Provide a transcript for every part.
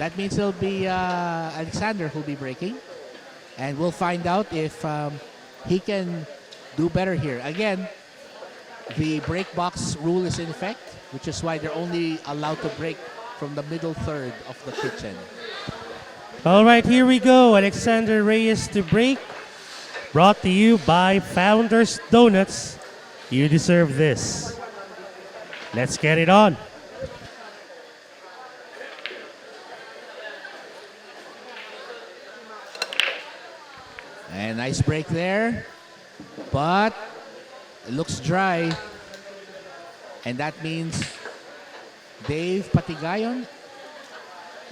That means it'll be Alexander who'll be breaking. And we'll find out if he can do better here. Again, the break box rule is in effect, which is why they're only allowed to break from the middle third of the kitchen. All right, here we go. Alexander Reyes to break. Brought to you by Founders Donuts. You deserve this. Let's get it on. And nice break there. But it looks dry. And that means Dave Patigayon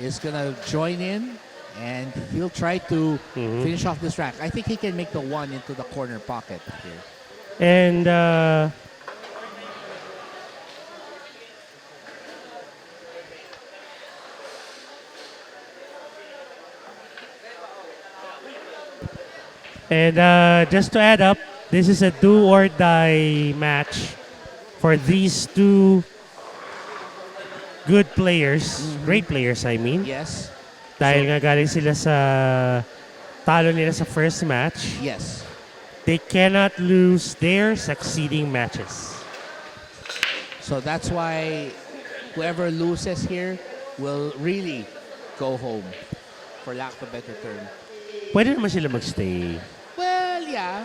is going to join in. And he'll try to finish off this rack. I think he can make the one into the corner pocket here. And just to add up, this is a do or die match for these two good players, great players I mean. Yes. Dahil nga galing sila sa talo nila sa first match. Yes. They cannot lose their succeeding matches. So that's why whoever loses here will really go home, for lack of a better term. Pwede naman sila magstay. Well, yeah.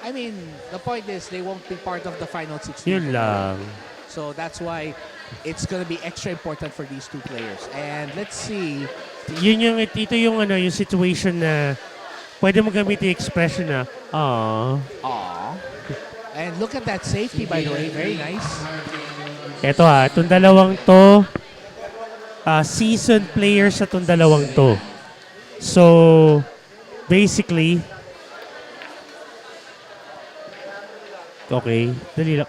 I mean, the point is they won't be part of the final 16. Yun lang. So that's why it's gonna be extra important for these two players. And let's see. Ito yung ano, yung situation na pwede mo gamitin yung expression na, aww. Aww. And look at that safety, by the way. Very nice. Ito itong dalawang to, seasoned players sa itong dalawang to. So, basically, okay, dali lang.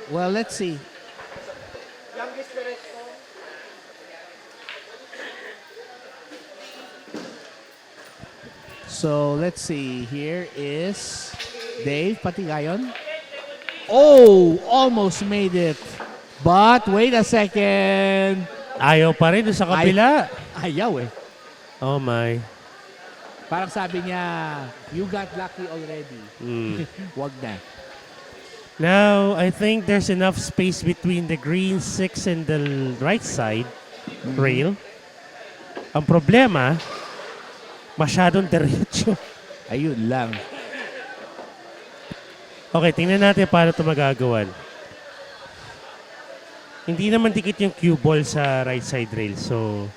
Well, let's see. So let's see. Here is Dave Patigayon. Oh, almost made it. But wait a second. Ayaw pa rin doon sa kapila. Ayaw eh. Oh my. Parang sabi niya, you got lucky already. Wag na. Now, I think there's enough space between the green 6 and the right side rail. Ang problema, masyadong diretso. Ayun lang. Okay, tingnan natin paano ito magagawan. Hindi naman dikit yung cue ball sa right side rail. So,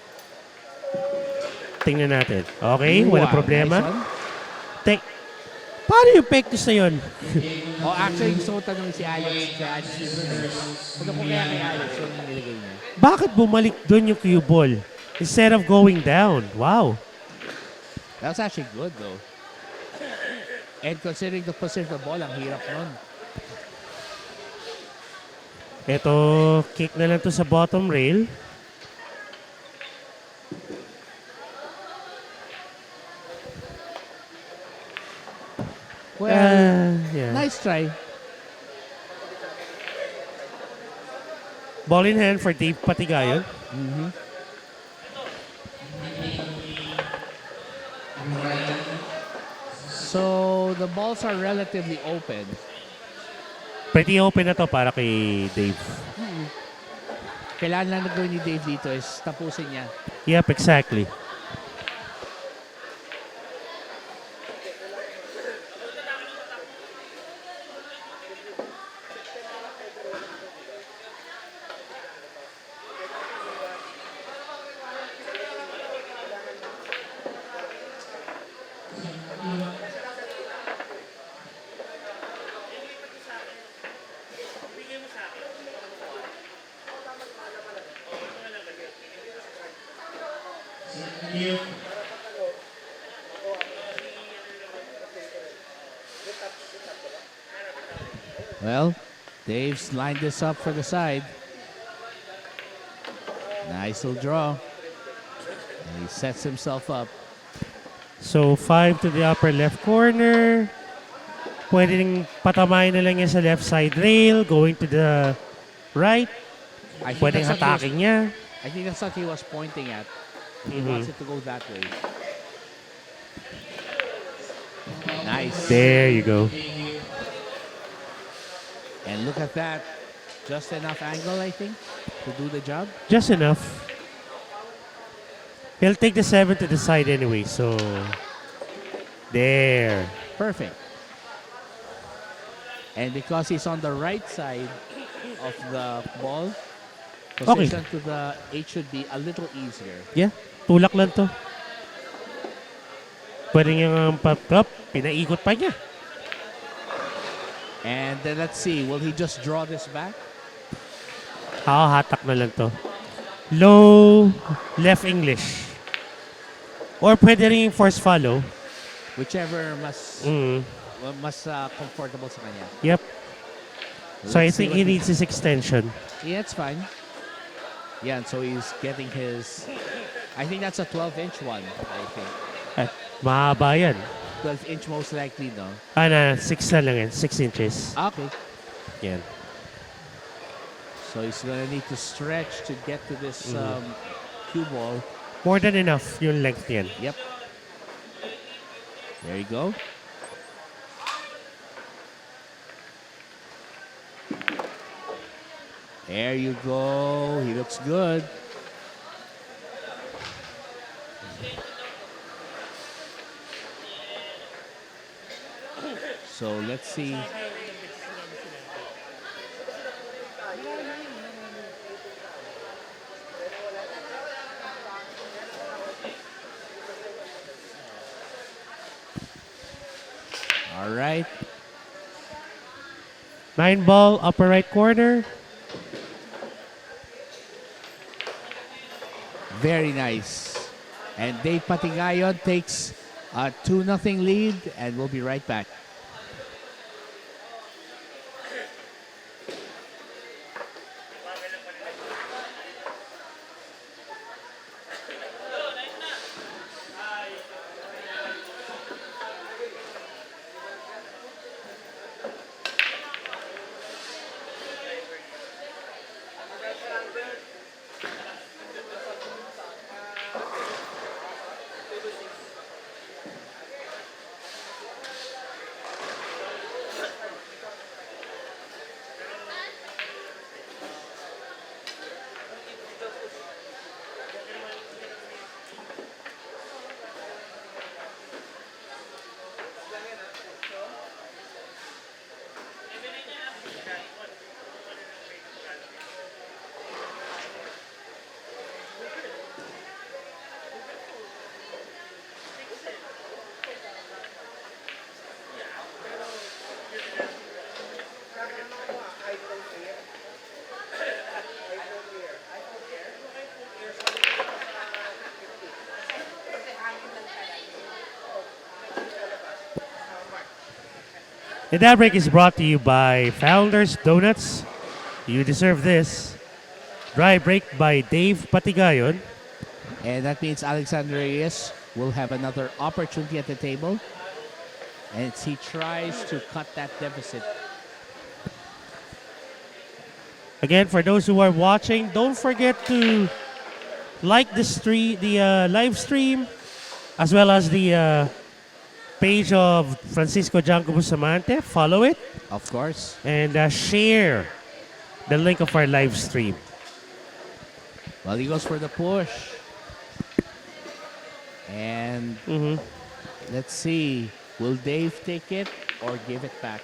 tingnan natin. Okay, wala problema. Nice. Paano yung pektos na yun? Actually, gusto ko tanongin si Alex. Ano po kaya kay Alex yung nilagay niya? Bakit bumalik doon yung cue ball instead of going down? Wow. That's actually good though. And considering the position of the ball, ang hirap nun. Ito, kick na lang to sa bottom rail. Well, yeah. Nice try. Ball in hand for Dave Patigayon. So, the balls are relatively open. Pretty open na to para kay Dave. Kailangan lang na gawin ni Dave dito is tapusin niya. Yep, exactly. Well, Dave's lined this up for the side. Nice little draw. And he sets himself up. So 5 to the upper left corner. Pwedeng patamayin na lang niya sa left side rail, going to the right. I think Pwedeng that's what he was, hatakin niya. I think that's what he was pointing at. He wants it to go that way. Nice. There you go. And look at that. Just enough angle, I think, to do the job. Just enough. He'll take the 7 to the side anyway, so there. Perfect. And because he's on the right side of the ball, position to the 8 should be a little easier. Yeah, tulak lang to. Pwede niyang pop-up, pinaikot pa niya. And then let's see, will he just draw this back? Hatak na lang to. Low, left English. Or pwede rin yung force follow. Whichever mas comfortable sa kanya. Yep. So I Let's see think what he needs his extension. Yeah, it's fine. Yeah, and so he's getting his... I think that's a 12-inch one, I think. Mahaba yan. 12-inch most likely, no? 6 na lang yan. 6 inches. Okay. Yan. So he's gonna need to stretch to get to this cue ball. More than enough yung length yan. Yep. There you go. There you go. He looks good. So let's see. All right. 9 ball, upper right corner. Very nice. And Dave Patigayon takes a 2-0 lead, and we'll be right back. And that break is brought to you by Founders Donuts. You deserve this. Dry break by Dave Patigayon. And that means Alexander Reyes will have another opportunity at the table. And he tries to cut that deficit. Again, for those who are watching, don't forget to like the live stream, as well as the page of Francisco Django Bustamante. Follow it. Of course. And share the link of our live stream. Well, he goes for the push. And let's see. Will Dave take it or give it back?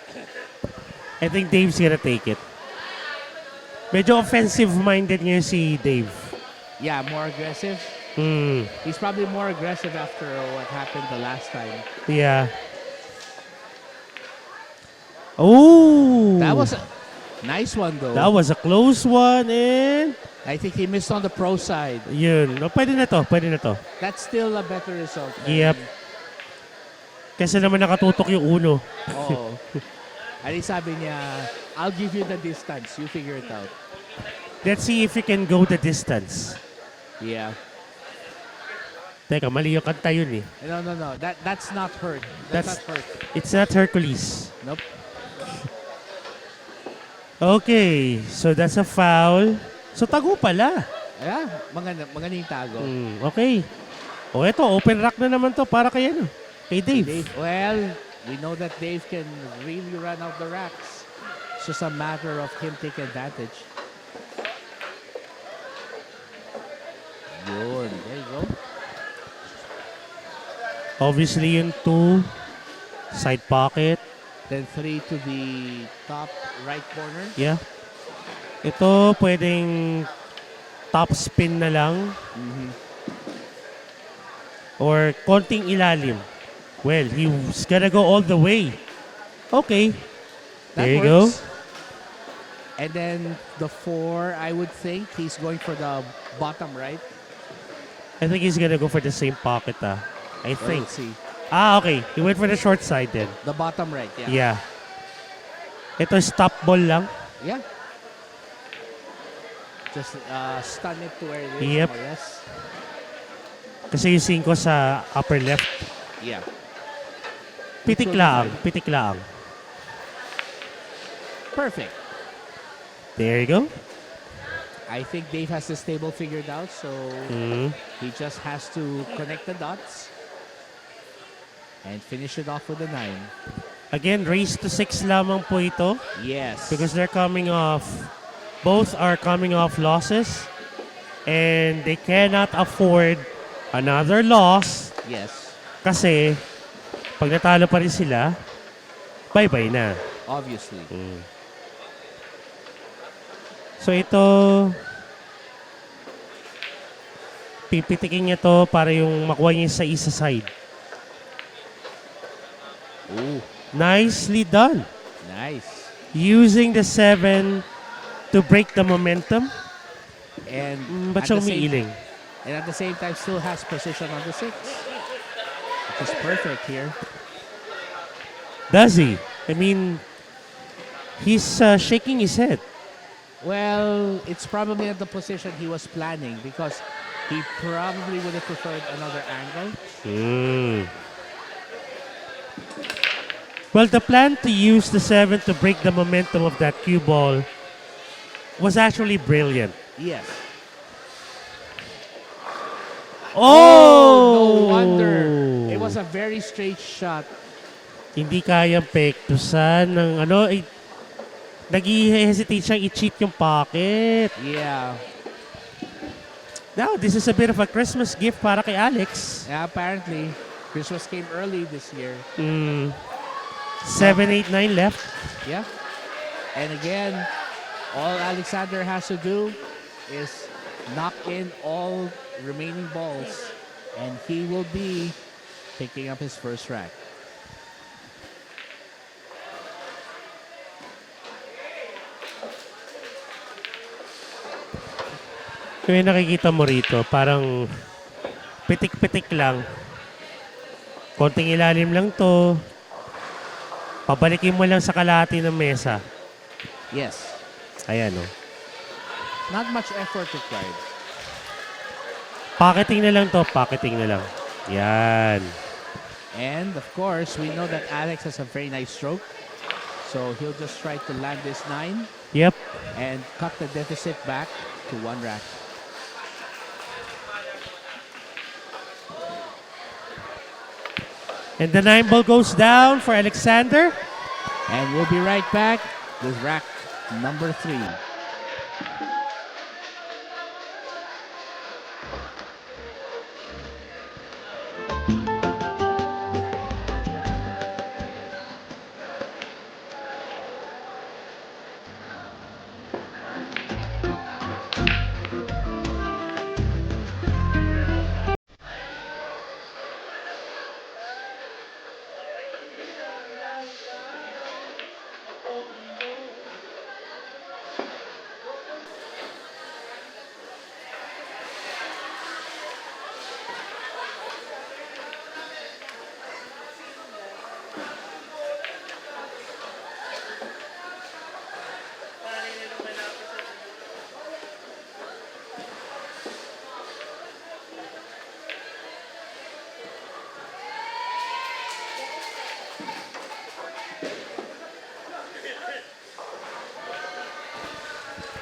I think Dave's gonna take it. Medyo offensive-minded ngayon si Dave. Yeah, more aggressive. He's probably more aggressive after what happened the last time. Yeah. Oh! That was a nice one, though. That was a close one, and I think he missed on the pro side. yun. No, pwede na to, pwede na to. That's still a better result. Yep. Kasi naman nakatutok yung uno. Oo. At least sabi niya, I'll give you the distance. You figure it out. Let's see if you can go the distance. Yeah. Teka, mali yung kanta yun eh. No. That's not hurt. That's not hurt. It's not Hercules. Nope. Okay, so that's a foul. So tago pala. Yeah, magaling tago. Okay. O eto, open rack na naman to para kay ano, kay Dave. Well, we know that Dave can really run out the racks. It's just a matter of him taking advantage. Yun. There you go. Obviously yung 2, side pocket. Then 3 to the top right corner. Yeah. Ito, pwedeng top spin na lang. Or konting ilalim. Well, he's gonna go all the way. Okay. There you go. And then the 4, I would think he's going for the bottom right. I think he's gonna go for the same pocket, I think. Let's see. Okay. He went for the short side then. The bottom right, yeah. Yeah. Ito, stop ball lang. Yeah. Just stun it to where it is. Yep. More or less. Kasi yung 5 sa upper left. Yeah. Pitik lang. Pitik lang. Perfect. There you go. I think Dave has this table figured out, so he just has to connect the dots and finish it off with a 9. Again, race to 6 lamang po ito. Yes. Because they're coming off, both are coming off losses and they cannot afford another loss. Yes. Kasi pag natalo pa rin sila, bye-bye na. Obviously. So ito, pipitikin niya to para yung makuha niya sa isa side. Ooh. Nicely done. Nice. Using the 7 to break the momentum. And Ba't siya umiiling? And at the same time, still has position on the 6. Which is perfect here. Does he? I mean, he's shaking his head. Well, it's probably not the position he was planning because he probably would have preferred another angle. Well, the plan to use the 7 to break the momentum of that cue ball was actually brilliant. Yes. Oh! No wonder. It was a very straight shot. Hindi kayang pektusan ng ano, nag-hesitate siyang i-cheat yung pocket. Yeah. Now, this is a bit of a Christmas gift para kay Alex. Yeah, apparently. Christmas came early this year. 7, 8, 9 left. Yeah. And again, all Alexander has to do is knock in all remaining balls and he will be picking up his first rack. Kaya nakikita mo rito, parang pitik-pitik lang. Konting ilalim lang to. Pabalikin mo lang sa kalahati ng mesa. Yes. Ayan o. Not much effort required. Pocketing na lang to, pocketing na lang. Yan. And of course, we know that Alex has a very nice stroke. So he'll just try to land this 9. Yep. And cut the deficit back to 1 rack. And the 9 ball goes down for Alexander. And we'll be right back with rack number 3.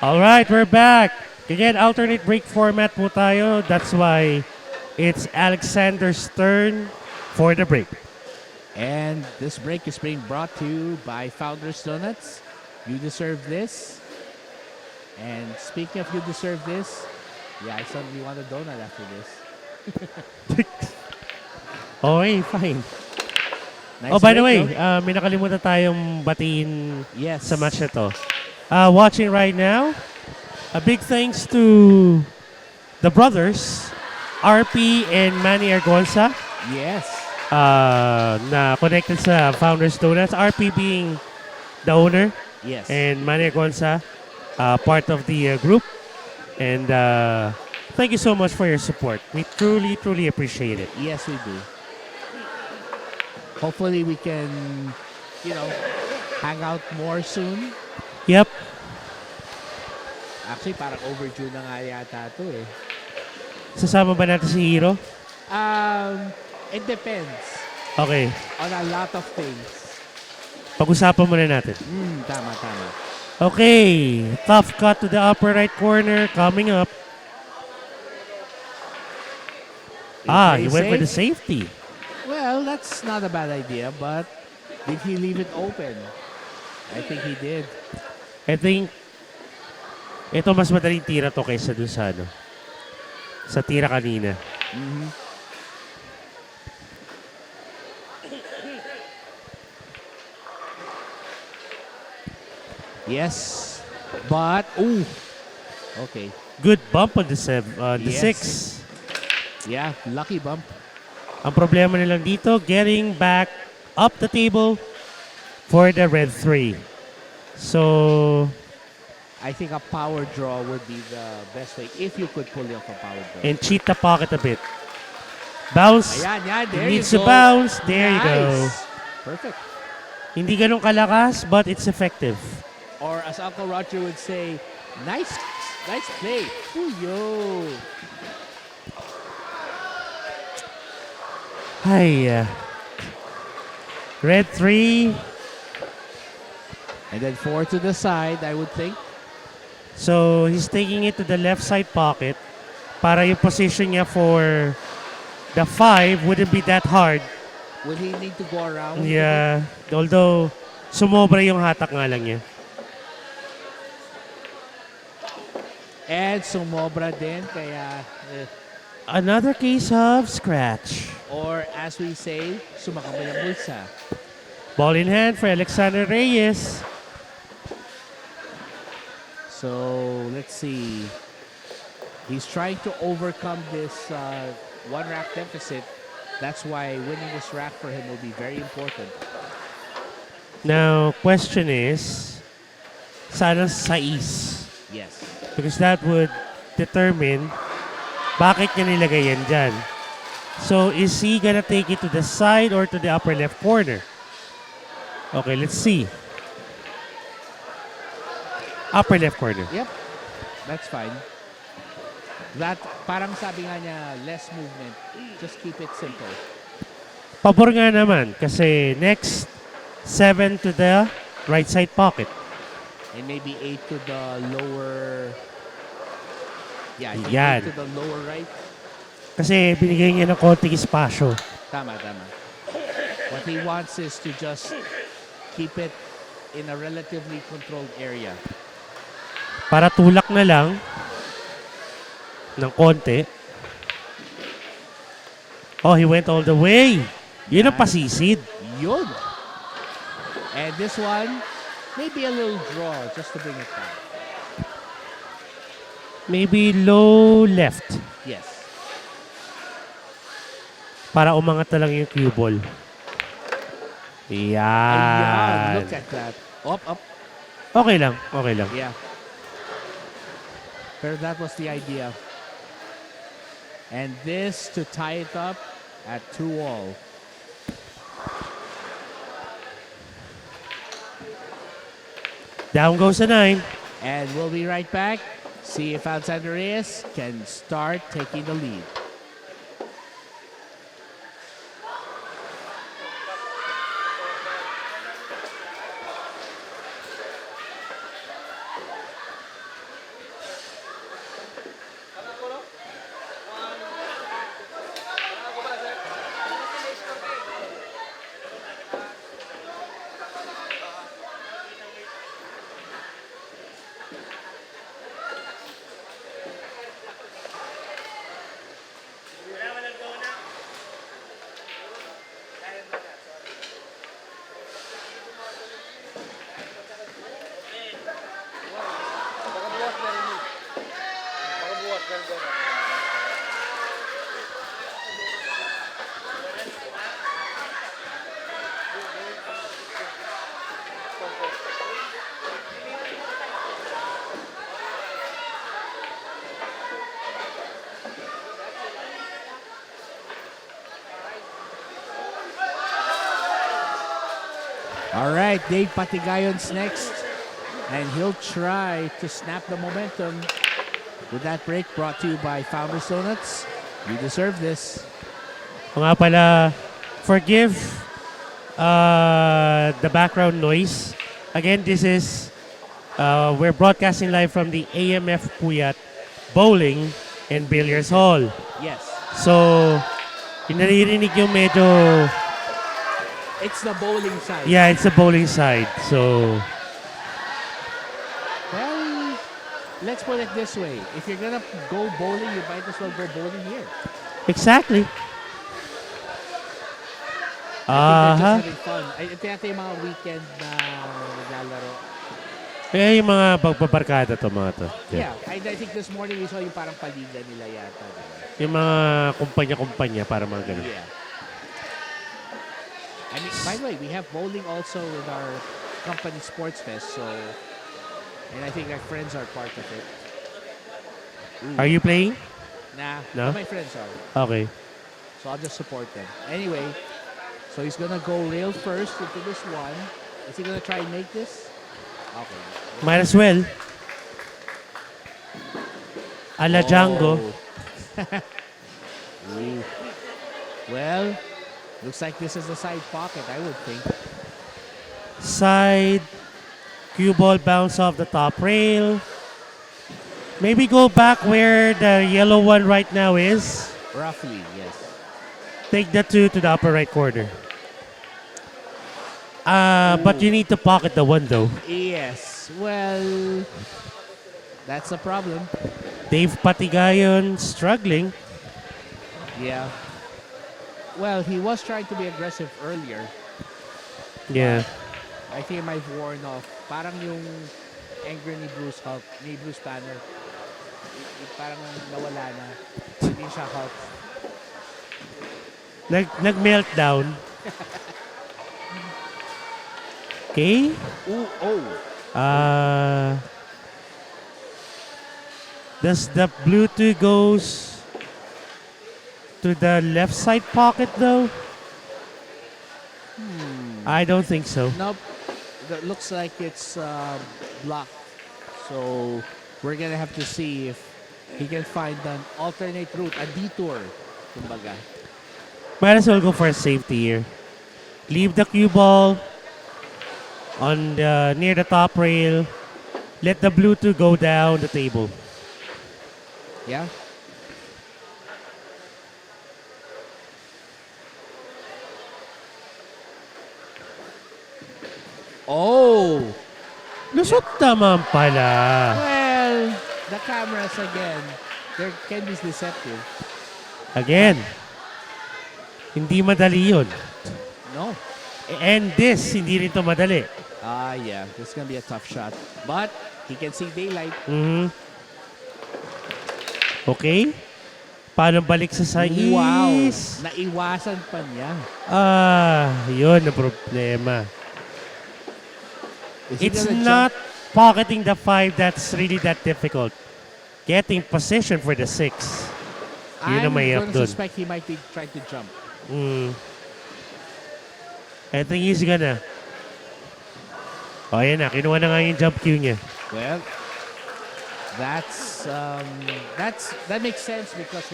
Alright, we're back. Again, alternate break format po tayo. That's why it's Alexander's turn for the break. And this break is being brought to you by Founders Donuts. You deserve this. And speaking of you deserve this, yeah, I suddenly want a donut after this. Okay, fine. Nice By the way, break, though. may nakalimutan tayong batiin Yes. sa match na to. Watching right now, a big thanks to the brothers, RP and Manny Argonza, Yes. na connected sa Founders Donuts. RP being the owner Yes. and Manny Argonza, part of the group. And thank you so much for your support. We truly, truly appreciate it. Yes, we do. Hopefully we can, hang out more soon. Yep. Actually, parang overdue na nga yata ito eh. Sasama ba natin si Hiro? It depends Okay. on a lot of things. Pag-usapan muna natin. Tama. Okay. Tough cut to the upper right corner coming up. He went for the safety. Well, that's not a bad idea, but did he leave it open? I think he did. I think ito mas madaling tira to kaysa dun sa sa tira kanina. Yes, but okay. Good bump on the Yes. 6. Yeah, lucky bump. Ang problema nilang dito, getting back up the table for the red 3. So, I think a power draw would be the best way if you could pull off a power draw. and cheat the pocket a bit. Bounce. Ayan, there Needs you to go. bounce. There you go. Nice. Perfect. Hindi ganun kalakas, but it's effective. Or as Uncle Roger would say, nice play. Ooh, yo. Ay, red 3. And then 4 to the side, I would think. So, he's taking it to the left side pocket para yung position niya for the 5 wouldn't be that hard. Will he need to go around? Yeah. Although, sumobra yung hatak nga lang niya. And sumobra din, kaya... Another case of scratch. Or as we say, sumakambay ang bulsa. Ball in hand for Alexander Reyes. So, let's see. He's trying to overcome this one rack deficit. That's why winning this rack for him will be very important. Now, question is, sana sais. Yes. Because that would determine bakit niya nilagay yan dyan. So, is he gonna take it to the side or to the upper left corner? Okay, let's see. Upper left corner. Yep. That's fine. That, parang sabi nga niya, less movement. Just keep it simple. Pabor nga naman kasi next 7 to the right side pocket. And maybe 8 to the lower... Yeah, I think Yan. 8 to the lower right. Kasi binigay niya ng konting espasyo. Tama. What he wants is to just keep it in a relatively controlled area. Para tulak na lang ng konti. Oh, he went all the way. Yun ang pasisid. Yun. And this one, maybe a little draw just to bring it down. Maybe low left. Yes. Para umangat na lang yung cue ball. Ayan, Yan. look at that. Up. Okay lang. Yeah. But that was the idea. And this to tie it up at 2-all. Down goes the 9. And we'll be right back. See if Alexander Reyes can start taking the lead. All right, Dave Patigayon's next. And he'll try to snap the momentum with that break brought to you by Founders Donuts. You deserve this. O nga pala, forgive the background noise. Again, this is, we're broadcasting live from the AMF-Puyat Bowling and Billiards Hall. Yes. So, yung naririnig yung medyo, It's the bowling side. yeah, it's the bowling side. So, Well, let's put it this way. If you're gonna go bowling, you might as well go bowling here. exactly. I think they're Aha. just having fun. Ito yata yung mga weekend na naglalaro. Kaya yung mga pagbabarkada to, mga to. Yeah, I think this morning we saw yung parang paliga nila yata. Yung mga kumpanya-kumpanya para mga ganun. Yeah. I mean, by the way, we have bowling also in our company sports fest, so, and I think our friends are part of it. Ooh. Are you playing? Nah, No? but my friends are. Okay. So I'll just support them. Anyway, so he's gonna go rail first into this one. Is he gonna try and make this? Okay. Might as well. Ala Django. Ooh. Well, looks like this is the side pocket, I would think. Side. Cue ball bounce off the top rail. Maybe go back where the yellow one right now is. Roughly, yes. Take the two to the upper right corner. But you need to pocket the one though. Yes. Well, that's a problem. Dave Patigayon struggling. Yeah. Well, he was trying to be aggressive earlier. Yeah. I think it might have worn off. Parang yung anger ni Bruce Hulk, ni Bruce Banner. Parang nawala na. Hindi siya Hulk. Nag-meltdown. Okay. Ooh, oh. Does the blue two goes to the left side pocket though? I don't think so. Nope. That looks like it's blocked. So we're gonna have to see if he can find an alternate route, a detour. Kumbaga. Might as well go for a safety here. Leave the cue ball on the, near the top rail. Let the blue two go down the table. Yeah. Oh! Lusot naman pala. Well, the cameras again, they can be deceptive. Again, hindi madali yun. No. And this, hindi rin to madali. Yeah, this is gonna be a tough shot. But he can see daylight. Okay. Paano balik sa sais? Wow! Naiwasan pa niya. Yun ang problema. Is he It's gonna not pocketing the 5 that's really that difficult. Getting position for the 6. Yun I'm ang mahirap gonna dun. suspect he might be trying to jump. I think he's gonna. Ayan na, kinuha na nga yung jump cue niya. Well, that makes sense because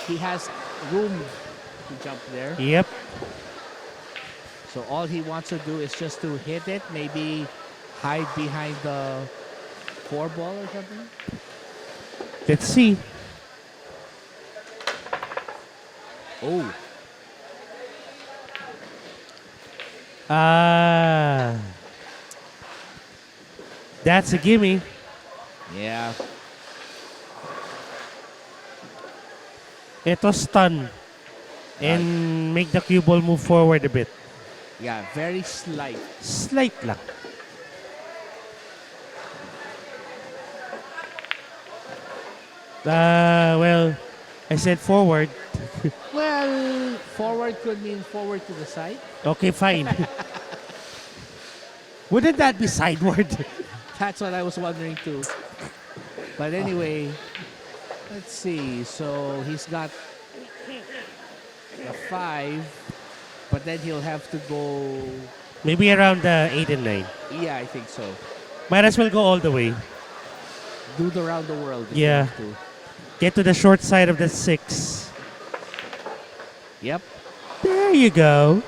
he has room to jump there. Yep. So all he wants to do is just to hit it, maybe hide behind the 4 ball or something. Let's see. Oh. That's a gimme. Yeah. Ito stun. And make the cue ball move forward a bit. Yeah, very slight. Slight lang. Well, I said forward. Well, forward could mean forward to the side. Okay, fine. Wouldn't that be sideward? That's what I was wondering too. But anyway, let's see. So he's got a 5, but then he'll have to go. Maybe around 8 and 9. Yeah, I think so. Might as well go all the way. Do the round the world. If you Yeah. have to. Get to the short side of the 6. Yep. There you go.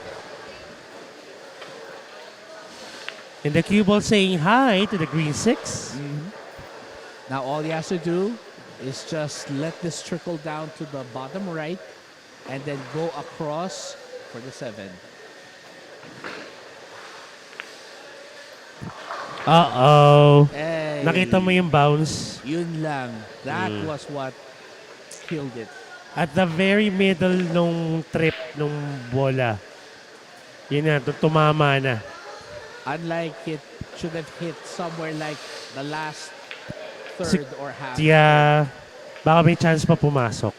And the cue ball saying hi to the green 6. Now all he has to do is just let this trickle down to the bottom right and then go across for the 7. Uh-oh. Hey, Nakita mo yung bounce? yun lang. That was what killed it. At the very middle nung trip nung bola. Yun na, tumama na. Unlike it should have hit somewhere like the last third or half. Yeah, baka may chance pa pumasok.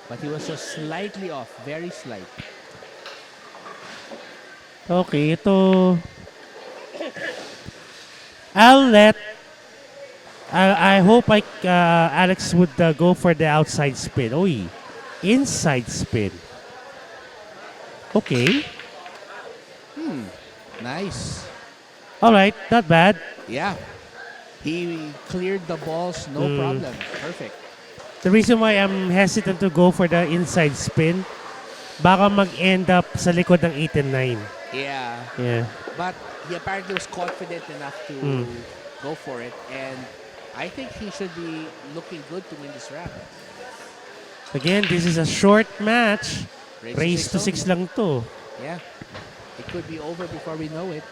But he was just slightly off. Very slight. Okay, ito. I hope Alex would go for the outside spin. Oy, inside spin. Okay. Nice. All right, not bad. Yeah. He cleared the balls, no problem. Perfect. The reason why I'm hesitant to go for the inside spin, baka mag-end up sa likod ng 8 and 9. Yeah. Yeah. But he apparently was confident enough to go for it. And I think he should be looking good to win this round. Again, this is a short match. Race Race to 6 lang to. Yeah. It could be over before we know it.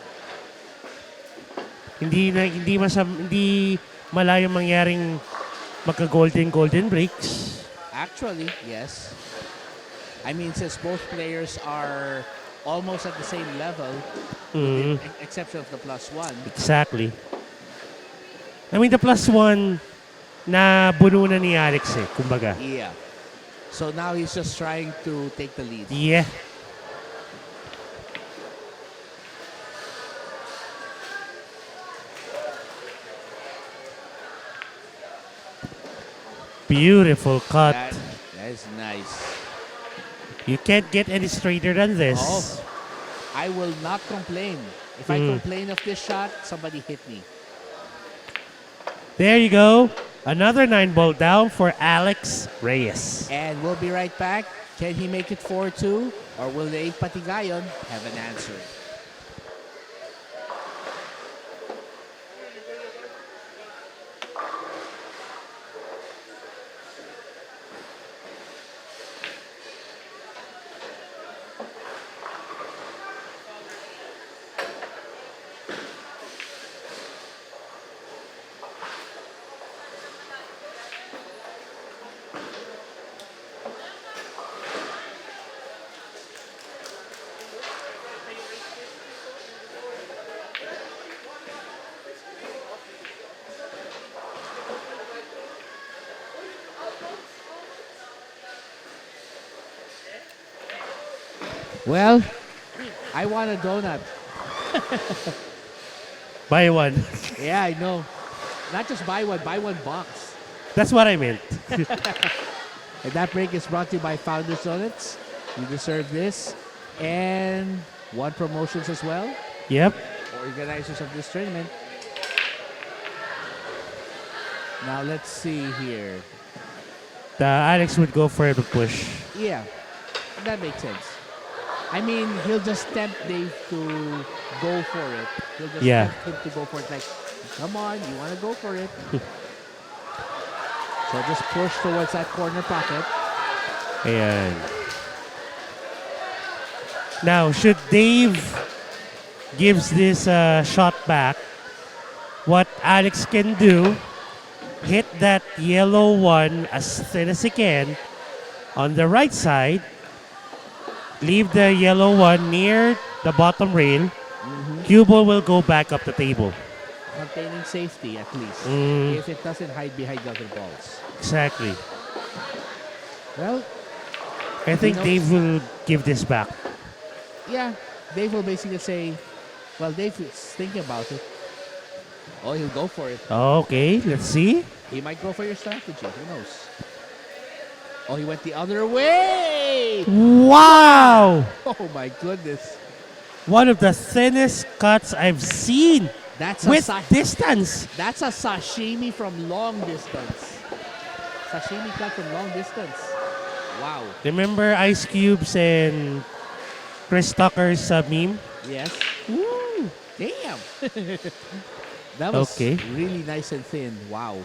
Hindi malayong mangyaring magka-golden breaks. Actually, yes. I mean, since both players are almost at the same level, with the exception of the +1. Exactly. I mean, the +1 na buno na ni Alex kumbaga. Yeah. So now he's just trying to take the lead. Yeah. Beautiful cut. That is nice. You can't get any straighter than this. Oh, I will not complain. If I complain of this shot, somebody hit me. There you go. Another 9-ball down for Alex Reyes. And we'll be right back. Can he make it 4-2? Or will the Patigayon have an answer? Well, I want a donut. Buy one. Yeah, I know. Not just buy one box. That's what I meant. And that break is brought to you by Founders Donuts. You deserve this. And One Promotions as well, Yep. organizers of this tournament. Now let's see here. Alex would go for the push. Yeah, that makes sense. I mean, he'll just tempt Dave to go for it. He'll just tempt him to go for it. Like, come on, you want to go for it. So just push towards that corner pocket. Ayan. Now, should Dave gives this shot back, what Alex can do, hit that yellow one as thin as he can on the right side, leave the yellow one near the bottom rail, cue ball will go back up the table. containing safety at least. If it doesn't hide behind other balls. Exactly. Well, I think knows. Dave will give this back. yeah, Dave will basically say, well, Dave is thinking about it. Oh, he'll go for it. Okay, let's see. He might go for your strategy. Who knows? Oh, he went the other way. Wow! Oh, my goodness. One of the thinnest cuts I've seen That's with distance. That's a sashimi from long distance. Sashimi cut from long distance. Wow. Remember Ice Cubes and Chris Tucker's meme? Yes. Woo! Damn. That was Okay. really nice and thin. Wow.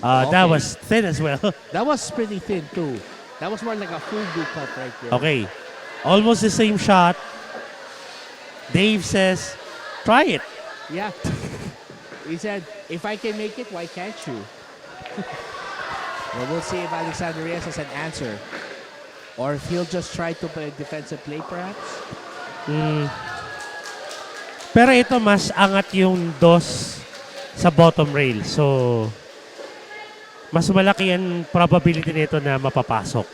That was thin as well. That was pretty thin too. That was more like a fugu cut right there. Okay. Almost the same shot. Dave says, try it. Yeah. He said, if I can make it, why can't you? Well, we'll see if Alexander Reyes has an answer. Or if he'll just try to play defensive play perhaps. Pero ito mas angat yung dos sa bottom rail. So, mas malaki ang probability nito na mapapasok.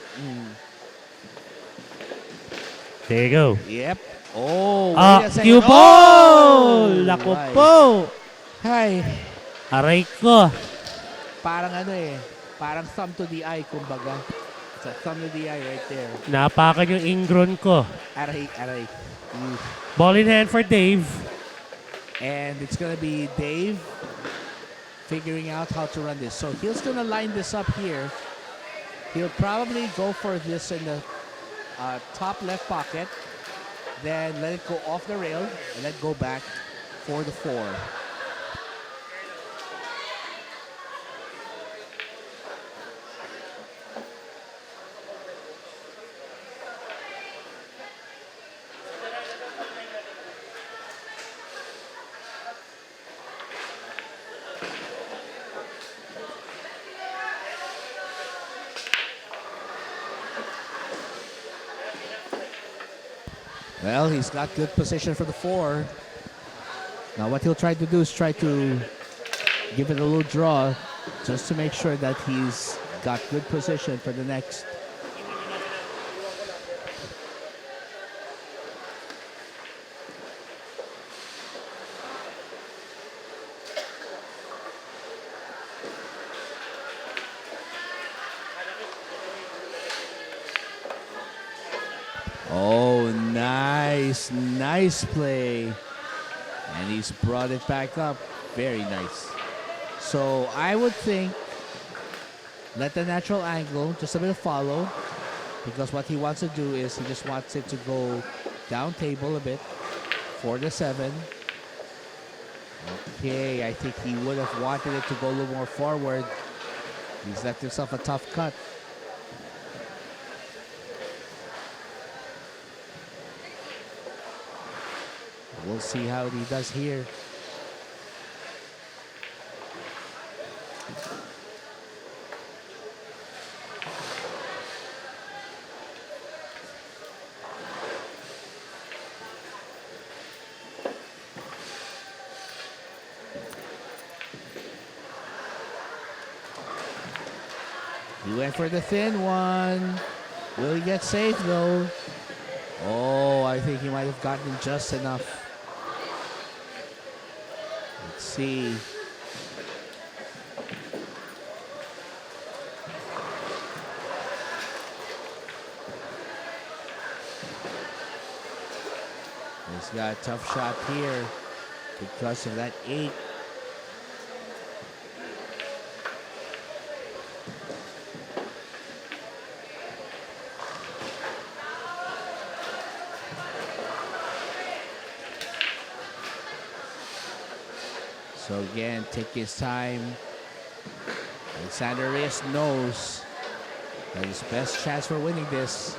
There you go. Yep. Oh, wait a second. Cue ball! Lako Right. po! Hi. Aray ko. Parang ano eh. Parang thumb to the eye, kumbaga. It's a thumb to the eye right there. Napakan yung ingron ko. Aray, aray. Ball in hand for Dave. And it's going to be Dave figuring out how to run this. So he's going to line this up here. He'll probably go for this in the top left pocket. Then let it go off the rail and let go back for the 4. Well, he's got good position for the 4. Now what he'll try to do is try to give it a little draw just to make sure that he's got good position for the next. Oh, nice. Nice play. And he's brought it back up. Very nice. So I would think let the natural angle, just a bit of follow. Because what he wants to do is he just wants it to go down table a bit for the 7. Okay, I think he would have wanted it to go a little more forward. He's left himself a tough cut. We'll see how he does here. He went for the thin one. Will he get safe though? Oh, I think he might have gotten just enough. Let's see. He's got a tough shot here because of that 8. So again, take his time. Alexander Reyes knows that his best chance for winning this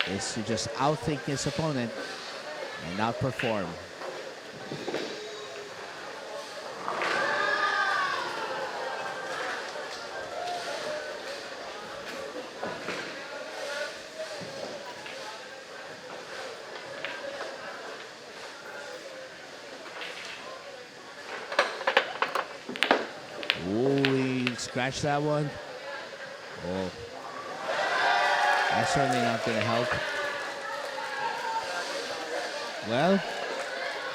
is to just outthink his opponent and outperform. scratch that one. Oh, that's certainly not going to help. Well,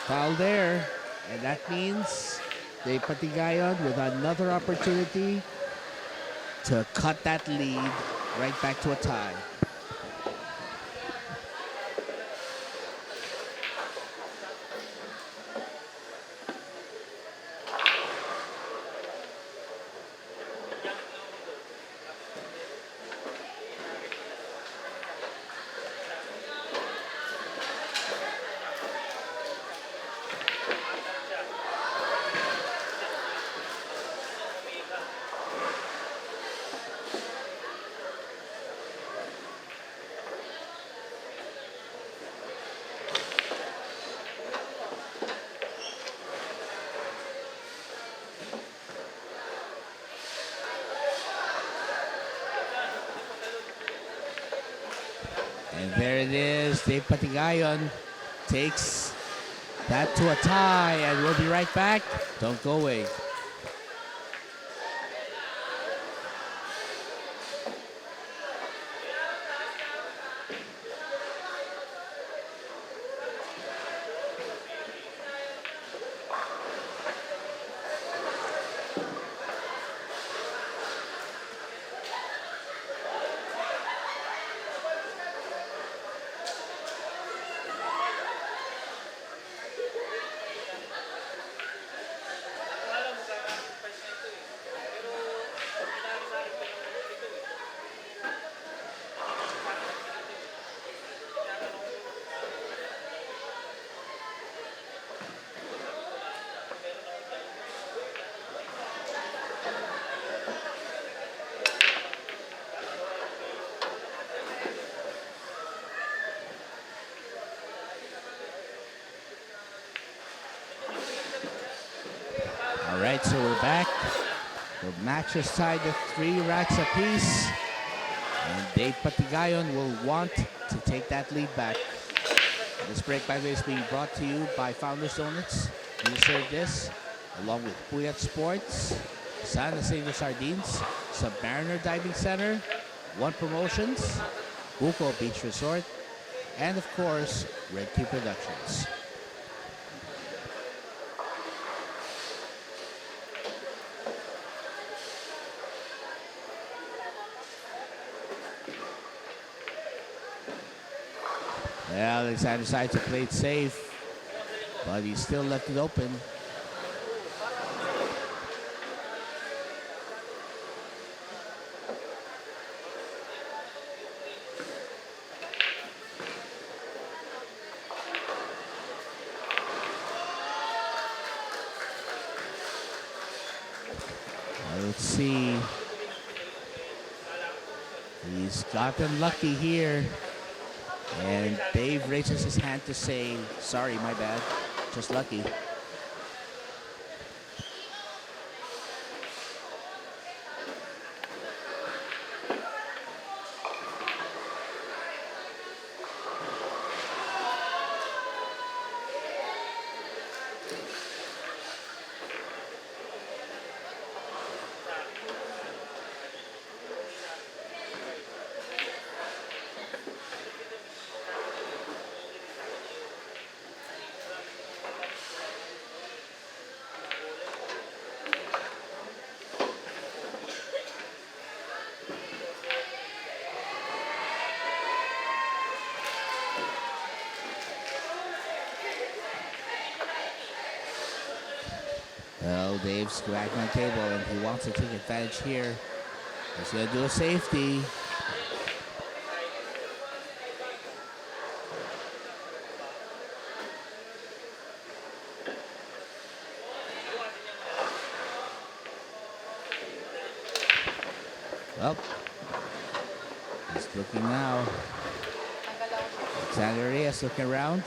foul there. And that means Dave Patigayon with another opportunity to cut that lead right back to a tie. And there it is. Dave Patigayon takes that to a tie, and we'll be right back. Don't go away. All right, so we're back. The match is tied at 3 racks apiece. And Dave Patigayon will want to take that lead back. This break, by the way, is being brought to you by Founders Donuts. We serve this along with Puyat Sports, San Jacinto Sardines, Submariner Diving Center, One Promotions, Buko Beach Resort, and of course, REDCUBE Productions. Well, Alexander decided to play it safe, but he still left it open. Let's see. He's gotten lucky here. And Dave raises his hand to say, sorry, my bad. Just lucky. Well, Dave's back on the table, and he wants to take advantage here. He's going to do a safety. Well, he's looking now. Alexander Reyes looking around,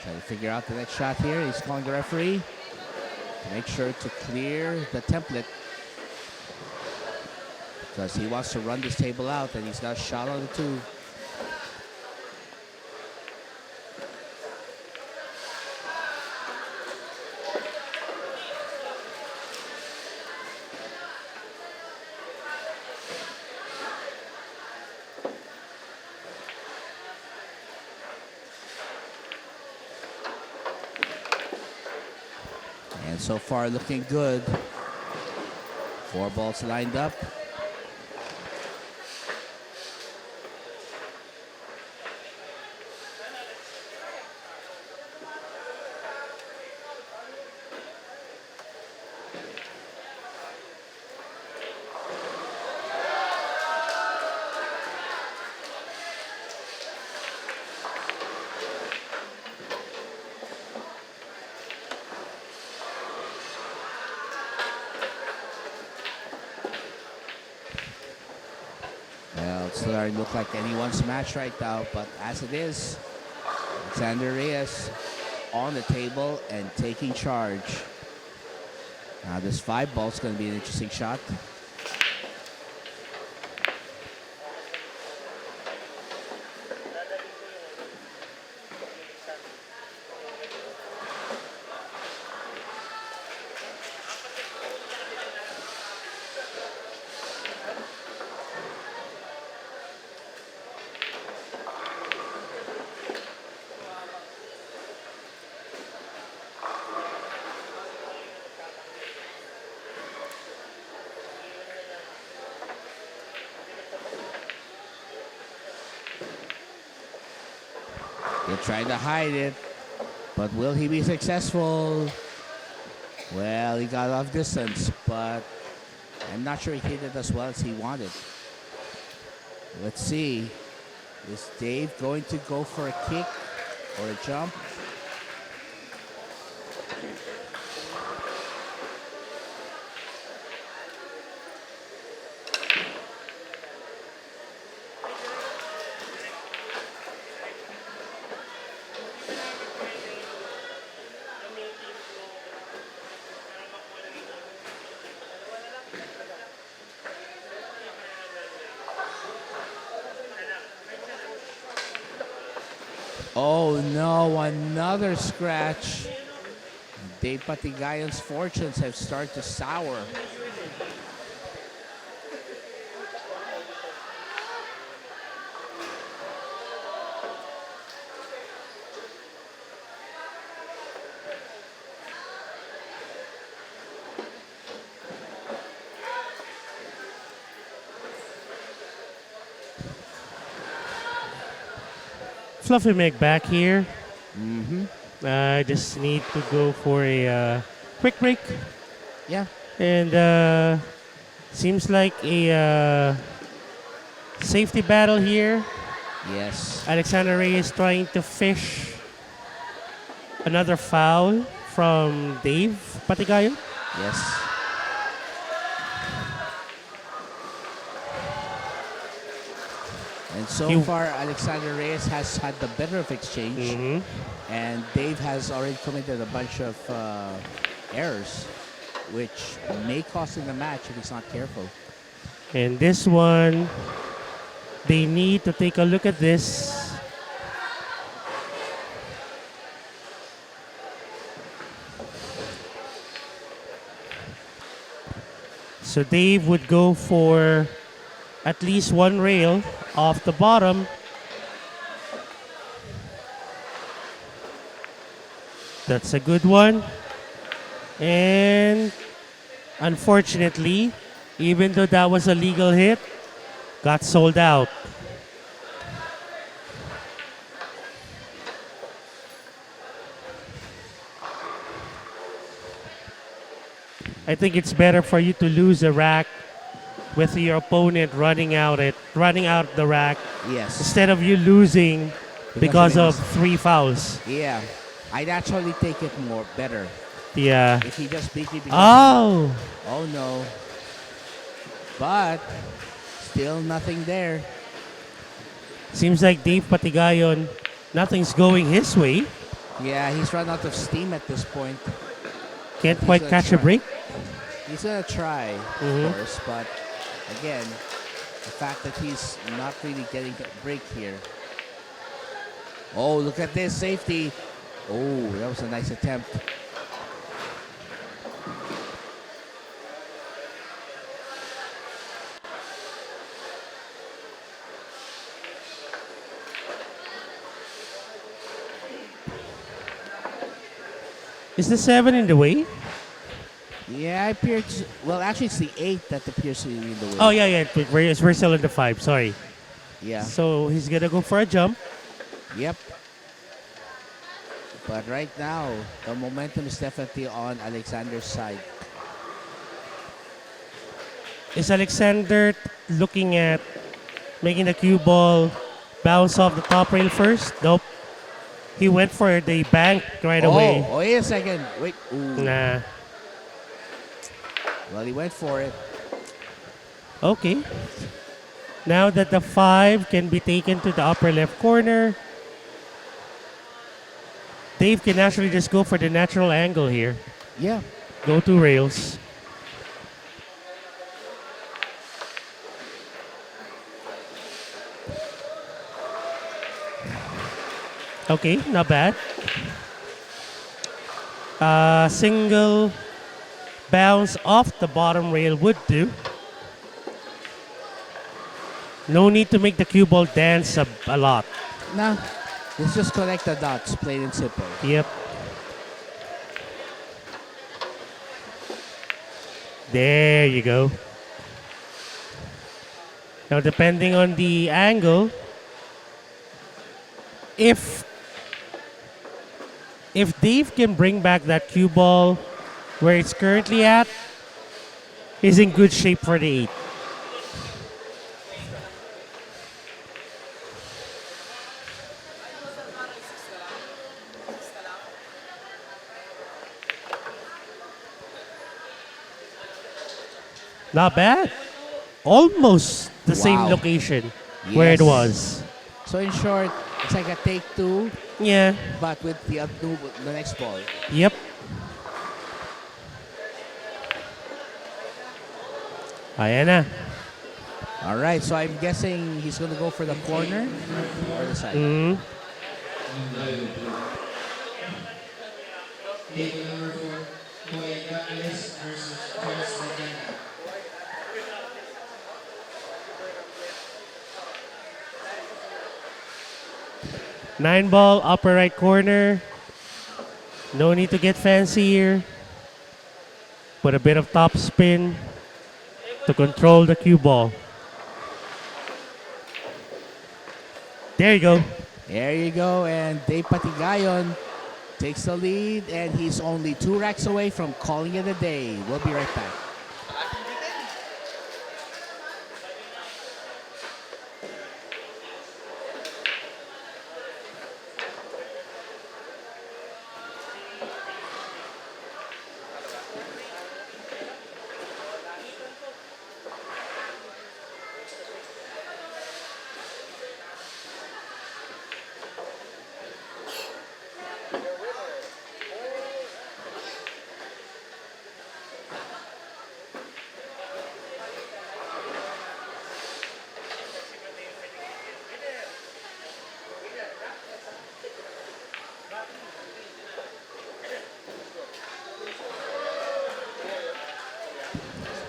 trying to figure out the next shot here. He's calling the referee to make sure to clear the template, because he wants to run this table out, and he's got a shot on the 2. So far, looking good. 4 balls lined up. Well, it's starting to look like anyone's match right now, but as it is, Alexander Reyes on the table and taking charge. Now this 5 ball is going to be an interesting shot. They're trying to hide it, but will he be successful? Well, he got off distance, but I'm not sure he hit it as well as he wanted. Let's see. Is Dave going to go for a kick or a jump? Oh no, another scratch. Dave Patigayon's fortunes have started to sour. Fluffy Meg back here. Mm-hmm. I just need to go for a quick break. Yeah. And seems like a safety battle here. Yes. Alexander Reyes trying to fish another foul from Dave Patigayon. Yes. And so far, Alexander Reyes has had the better of exchange. And Dave has already committed a bunch of errors, which may cost him the match if he's not careful. And this one, they need to take a look at this. So Dave would go for at least one rail off the bottom. That's a good one. And unfortunately, even though that was a legal hit, got sold out. I think it's better for you to lose a rack with your opponent running out the rack. Yes. Instead of you losing because of 3 fouls. Yeah. I'd actually take it more better. Yeah. If he just beat me because oh no. But still nothing there. Seems like Dave Patigayon, nothing's going his way. Yeah, he's run out of steam at this point. Can't quite catch a break. He's gonna try, of course, but again, the fact that he's not really getting a break here. Oh, look at this safety. Oh, that was a nice attempt. Is the 7 in the way? Yeah, it appears. Well, actually, it's the 8 that appears to be in the way. Oh, yeah. We're still in the 5. Sorry. Yeah. So he's going to go for a jump. Yep. But right now, the momentum is definitely on Alexander's side. Is Alexander looking at making the cue ball bounce off the top rail first? Nope. He went for the bank right away. Oh, wait a second. Wait. Ooh. Nah. Well, he went for it. Okay. Now that the 5 can be taken to the upper left corner, Dave can actually just go for the natural angle here. Yeah. Go to rails. Okay, not bad. Single bounce off the bottom rail would do. No need to make the cue ball dance a lot. Nah. Let's just connect the dots, plain and simple. Yep. There you go. Now, depending on the angle, if Dave can bring back that cue ball where it's currently at, he's in good shape for the 8. Not bad. Almost the same Wow. location where it Yes. was. So in short, it's like a take 2, Yeah. but with the next ball. Yep. Ayan na. All right, so I'm guessing he's going to go for the corner or the side. Mm. Table number 4, Moega Alice versus Charles Magana. 9 ball, upper right corner. No need to get fancy here. Put a bit of top spin to control the cue ball. There you go. There you go, and Dave Patigayon takes the lead, and he's only 2 racks away from calling it a day. We'll be right back.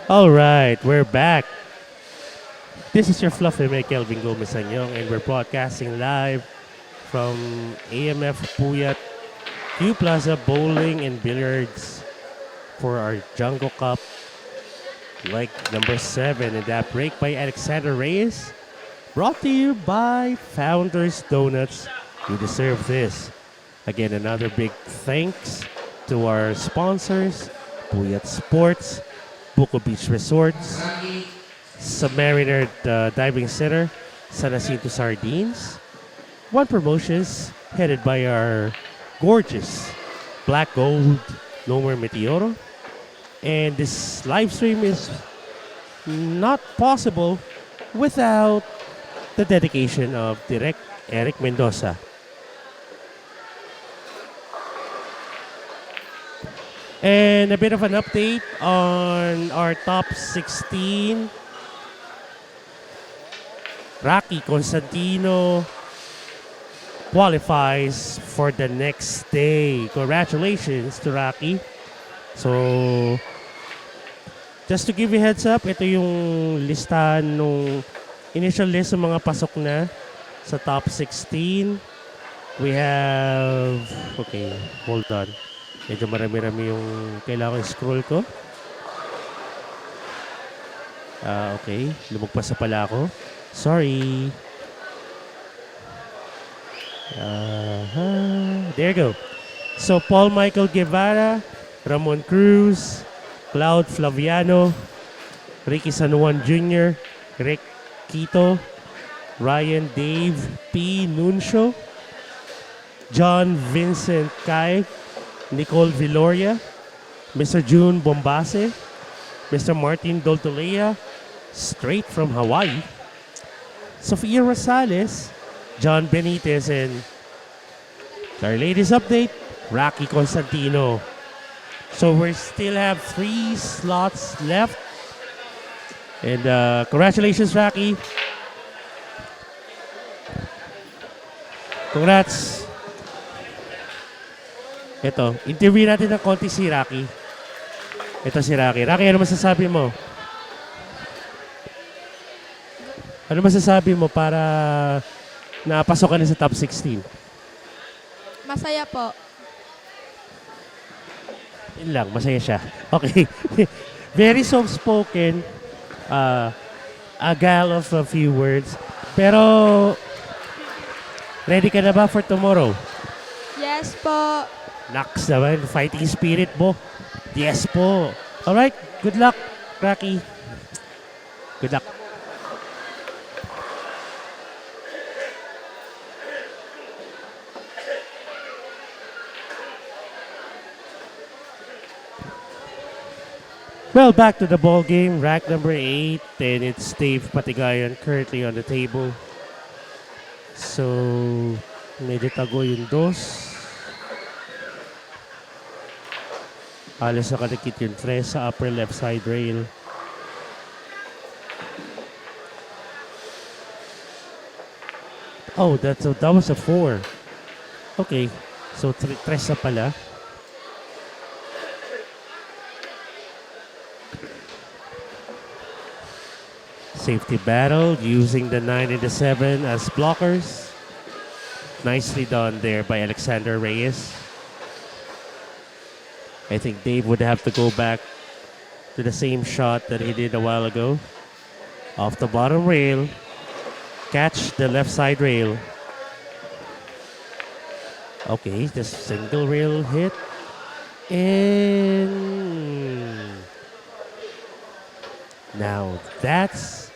All right, we're back. This is your fluffy mate, Kelvin Gomez Anyong, and we're broadcasting live from AMF-Puyat Plaza Bowling and Billiards for our Django Cup leg number 7, and that break by Alexander Reyes, brought to you by Founders Donuts. You deserve this. Again, another big thanks to our sponsors, Puyat Sports, Buko Beach Resorts, Submariner Diving Center, San Jacinto Sardines, One Promotions, headed by our gorgeous Black Gold Nomer Meteoro. And this live stream is not possible without the dedication of Direct Eric Mendoza. And a bit of an update on our top 16. Rocky Constantino qualifies for the next day. Congratulations to Rocky. So, just to give you a heads up, ito yung listahan nung initial list ng mga pasok na sa top 16. We have, okay, hold on. Medyo marami-rami yung kailangan scroll ko. Okay. Lumagpas na pala ako. Sorry. There you go. So, Paul Michael Guevara, Ramon Cruz, Cloud Flaviano, Ricky San Juan Jr., Rick Quito, Ryan Dave P. Nuncio, John Vincent Kai, Nicole Villoria, Mr. June Bombase, Mr. Martin Doltolea, straight from Hawaii, Sofia Rosales, John Benitez, and our latest update, Rocky Constantino. So we still have 3 slots left. And congratulations, Rocky. Congrats. Ito, interview natin ng konti si Rocky. Ito si Rocky. Rocky, ano masasabi mo? Ano masasabi mo para napasok ka na sa top 16? Masaya po. Yun lang, masaya siya. Okay. Very soft-spoken. A gal of a few words. Pero, ready ka na ba for tomorrow? Yes po. Naks naman, fighting spirit mo. Yes po. Alright, good luck, Rocky. Good luck. Well, back to the ball game. Rack number 8, and it's Dave Patigayon currently on the table. So, medyo tago yung dos. Halos nakadikit yung 3 sa upper left side rail. Oh, that was a 4. Okay, so 3 na pala. Safety battle using the 9 and the 7 as blockers. Nicely done there by Alexander Reyes. I think Dave would have to go back to the same shot that he did a while ago. Off the bottom rail. Catch the left side rail. Okay, the single rail hit. And now that's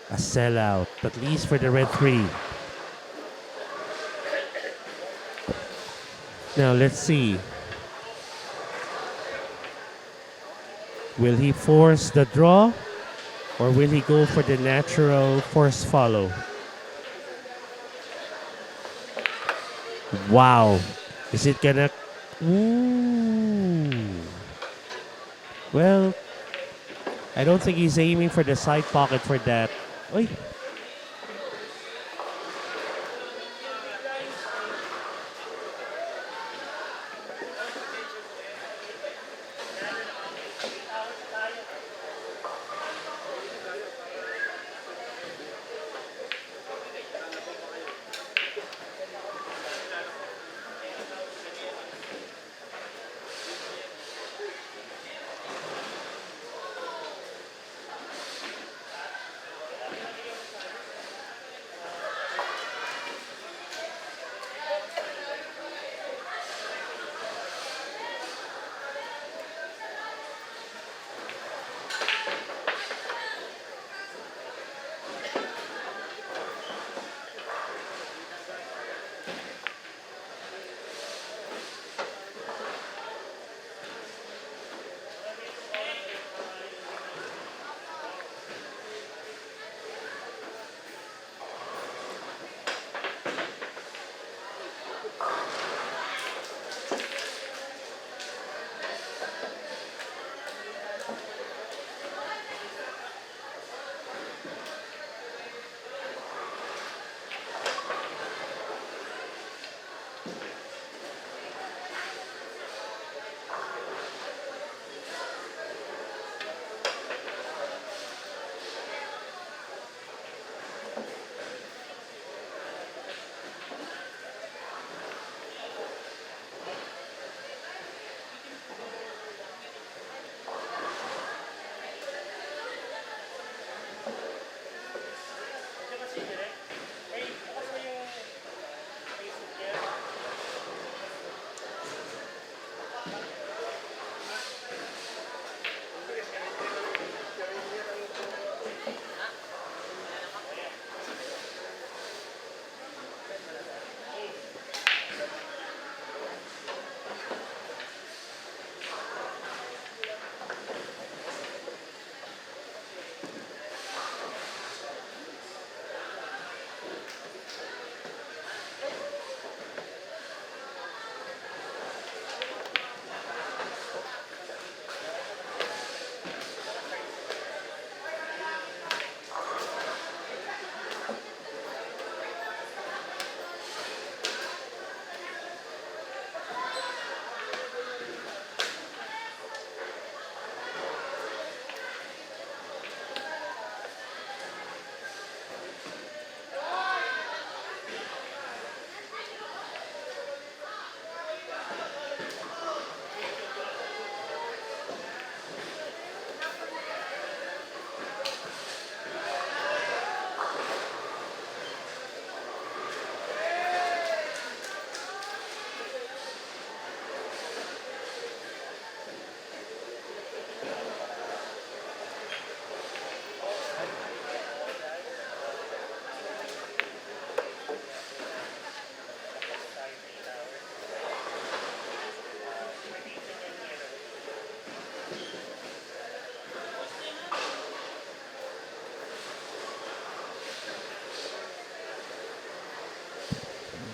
a sellout, at least for the red 3. Now let's see. Will he force the draw or will he go for the natural force follow? Wow. Is it gonna... Ooh. Well, I don't think he's aiming for the side pocket for that. Oy.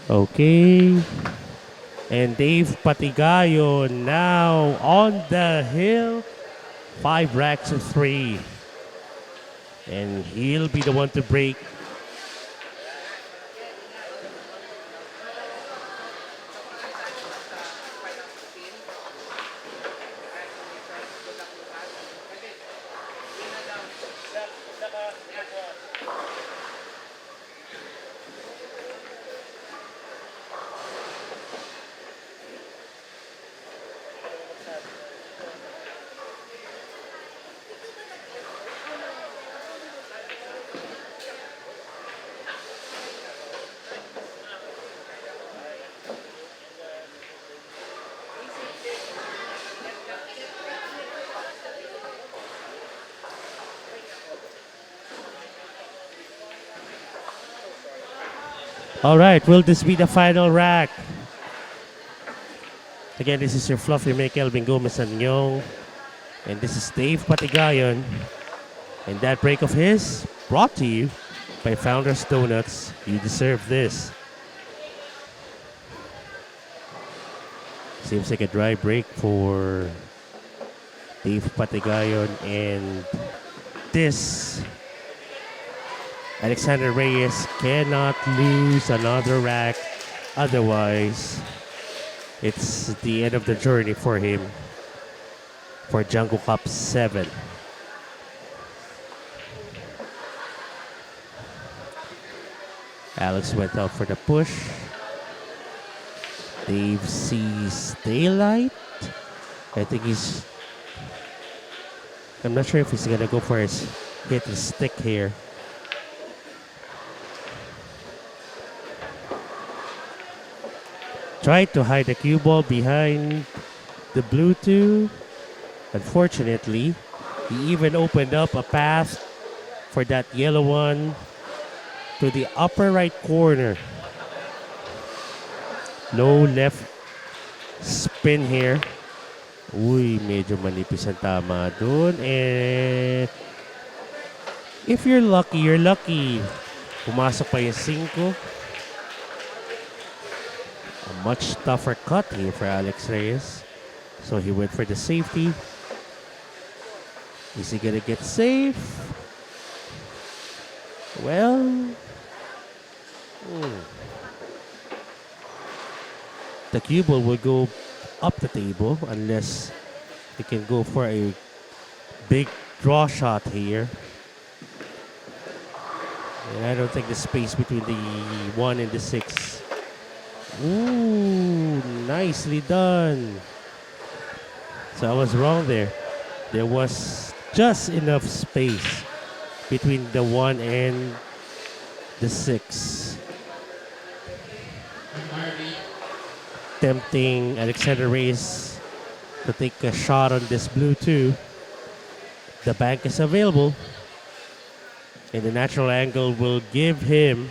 Okay. And Dave Patigayon now on the hill. 5 racks of 3. And he'll be the one to break. All right, will this be the final rack? Again, this is your fluffy make Elvin Gomez and Nyong. And this is Dave Patigayon. And that break of his brought to you by Founders Donuts. You deserve this. Seems like a dry break for Dave Patigayon. And this Alexander Reyes cannot lose another rack. Otherwise, it's the end of the journey for him for Django Cup VII. Alex went out for the push. Dave sees daylight. I'm not sure if he's gonna go for his hit his stick here. Tried to hide the cue ball behind the blue two. Unfortunately, he even opened up a path for that yellow one to the upper right corner. Low left spin here. Uy, medyo manipis ang tama dun. And if you're lucky, you're lucky. Pumasok pa yung 5. A much tougher cut here for Alex Reyes. So he went for the safety. Is he gonna get safe? Well, the cue ball will go up the table unless he can go for a big draw shot here. And I don't think the space between the 1 and the 6. Ooh, nicely done. So I was wrong there. There was just enough space between the 1 and the 6. Tempting Alexander Reyes to take a shot on this blue 2. The bank is available. And the natural angle will give him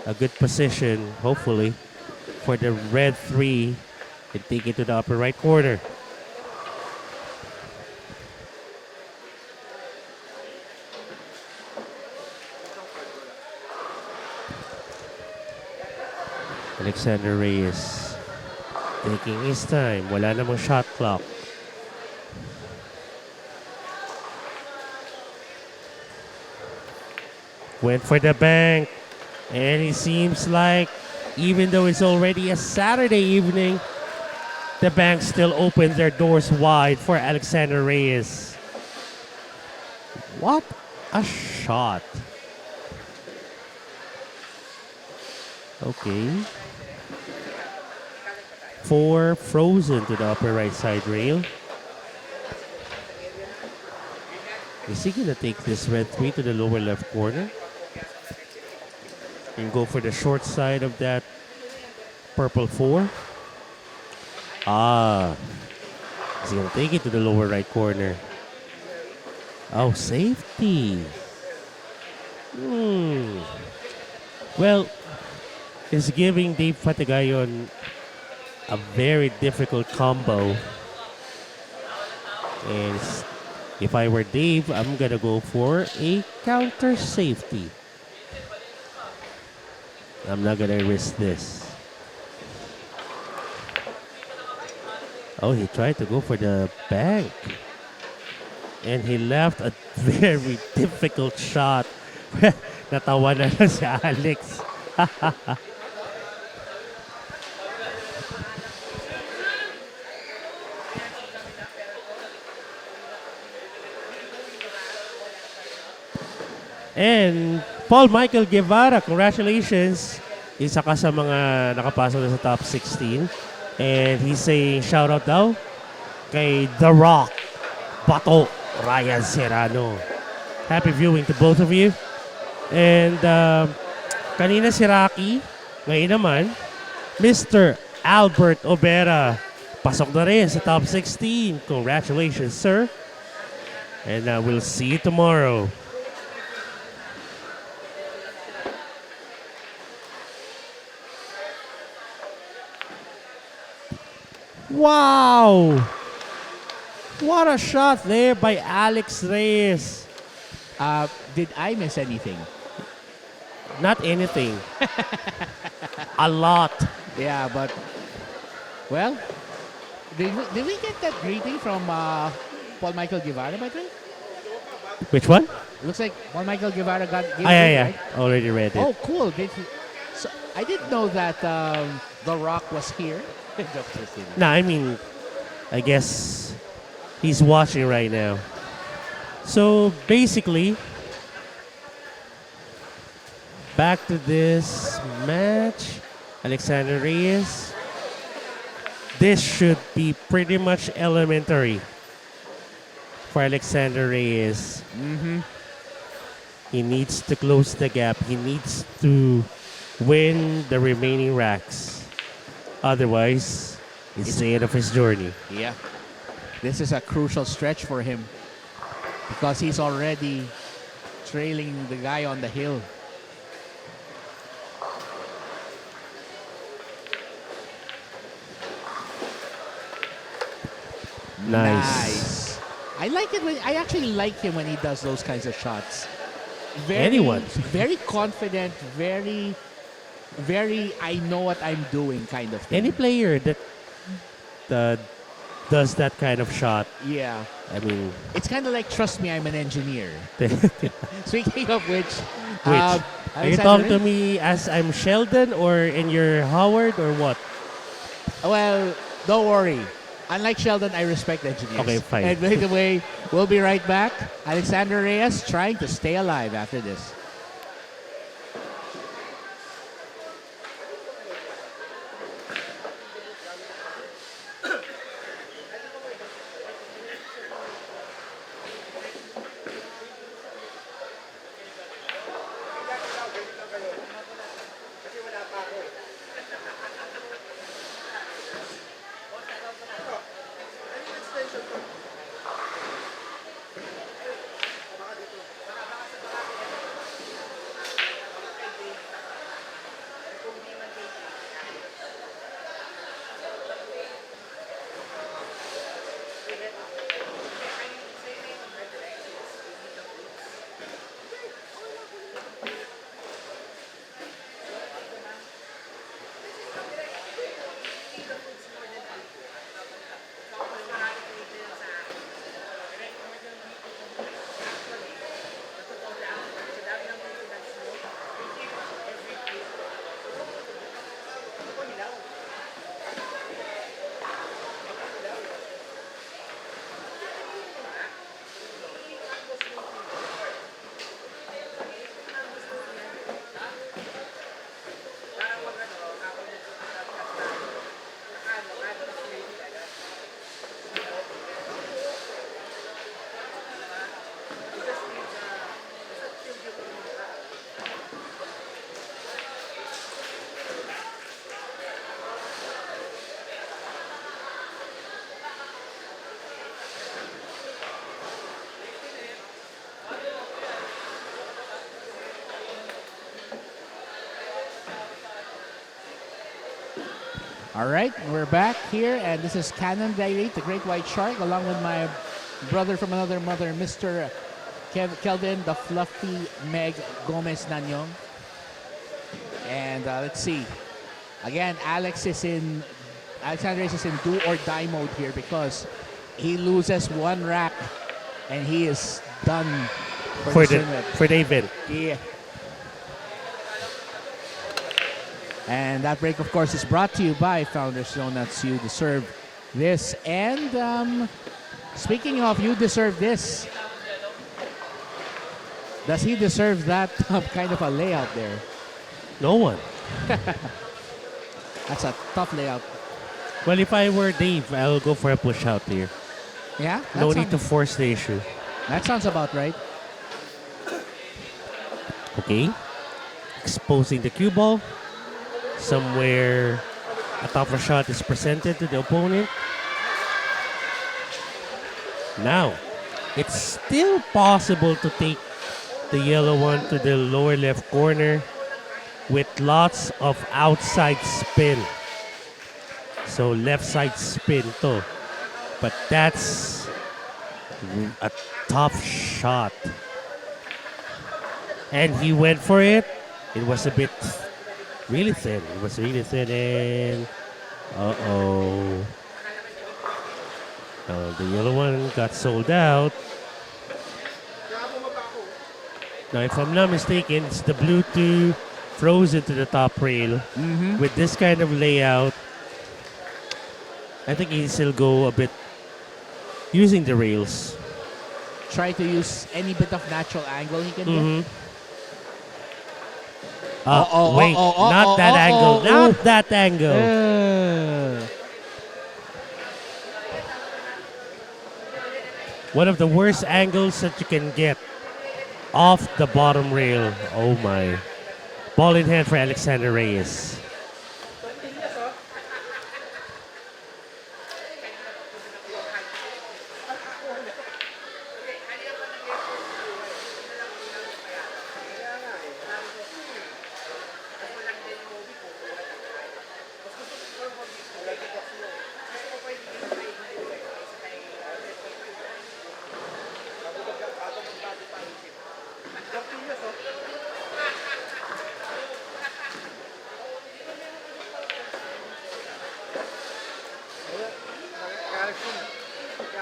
a good position, hopefully, for the red 3 and take it to the upper right corner. Alexander Reyes taking his time. Wala namang shot clock. Went for the bank. And it seems like, even though it's already a Saturday evening, the bank still opened their doors wide for Alexander Reyes. What a shot. Okay. 4 frozen to the upper right side rail. Is he gonna take this red 3 to the lower left corner? And go for the short side of that purple 4. He's gonna take it to the lower right corner. Oh, safety. Well, it's giving Dave Patigayon a very difficult combo. And if I were Dave, I'm gonna go for a counter safety. I'm not gonna risk this. Oh, he tried to go for the bank. And he left a very difficult shot. Natawa na lang si Alex. And Paul Michael Guevara, congratulations. Isa ka sa mga nakapasok na sa top 16. And he's saying shout out daw kay The Rock, Bato, Ryan Serrano. Happy viewing to both of you. And kanina si Rocky, ngayon naman, Mr. Albert Obera. Pasok na rin sa top 16. Congratulations, sir. And we'll see you tomorrow. Wow! What a shot there by Alex Reyes. Did I miss anything? Not anything. A lot. Yeah, but well, did we get that greeting from Paul Michael Guevara by the way? Which one? Looks like Paul Michael Guevara got gave Yeah, it, yeah. right? Already read it. Oh, cool. So I didn't know that The Rock was here. Just kidding. No, I mean, I guess he's watching right now. So basically, back to this match. Alexander Reyes. This should be pretty much elementary for Alexander Reyes. He needs to close the gap. He needs to win the remaining racks. Otherwise, it's the end of his journey. Yeah. This is a crucial stretch for him because he's already trailing the guy on the hill. Nice. I like it I actually like him when he does those kinds of shots. Anyone. Very confident, very I know what I'm doing kind of thing. Any player that does that kind of shot, Yeah. I mean, It's kind of like, trust me, I'm an engineer. Speaking of which, are you Alexander talking to Reyes- me as I'm Sheldon or in your Howard or what? Well, don't worry. Unlike Sheldon, I respect engineers. Okay, fine. And by the way, we'll be right back. Alexander Reyes trying to stay alive after this. All right, we're back here, and this is Canon Direct, the Great White Shark, along with my brother from another mother, Mr. Kelvin, the Fluffy Meg Gomez Nanyong. And let's see. Again, Alexander Reyes is in do or die mode here because he loses one rack and he is done For the the tournament. for the event. Yeah. And that break, of course, is brought to you by Founders Donuts. You deserve this. And speaking of you deserve this, does he deserve that kind of a layout there? No one. That's a tough layout. Well, if I were Dave, I'll go for a push out here. Yeah? No need to force the issue. That sounds about right. Okay. Exposing the cue ball. Somewhere a tougher shot is presented to the opponent. Now, it's still possible to take the yellow one to the lower left corner with lots of outside spin. So left side spin to. But that's a tough shot. And he went for it. It was a bit really thin. It was really thin and uh-oh. The yellow one got sold out. Now, if I'm not mistaken, it's the blue 2 frozen to the top rail. With this kind of layout, I think he still go a bit using the rails. Try to use any bit of natural angle he can get. Wait, not that angle. Not that angle. One of the worst angles that you can get off the bottom rail. Oh my. Ball in hand for Alexander Reyes.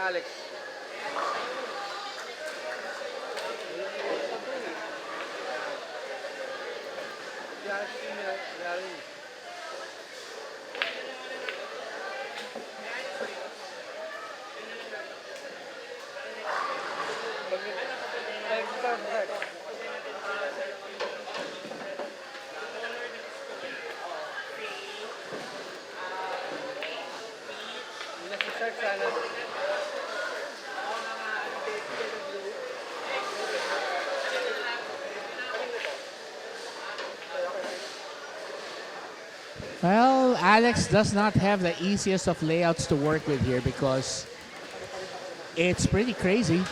Alex. Well, Alex does not have the easiest of layouts to work with here because it's pretty crazy.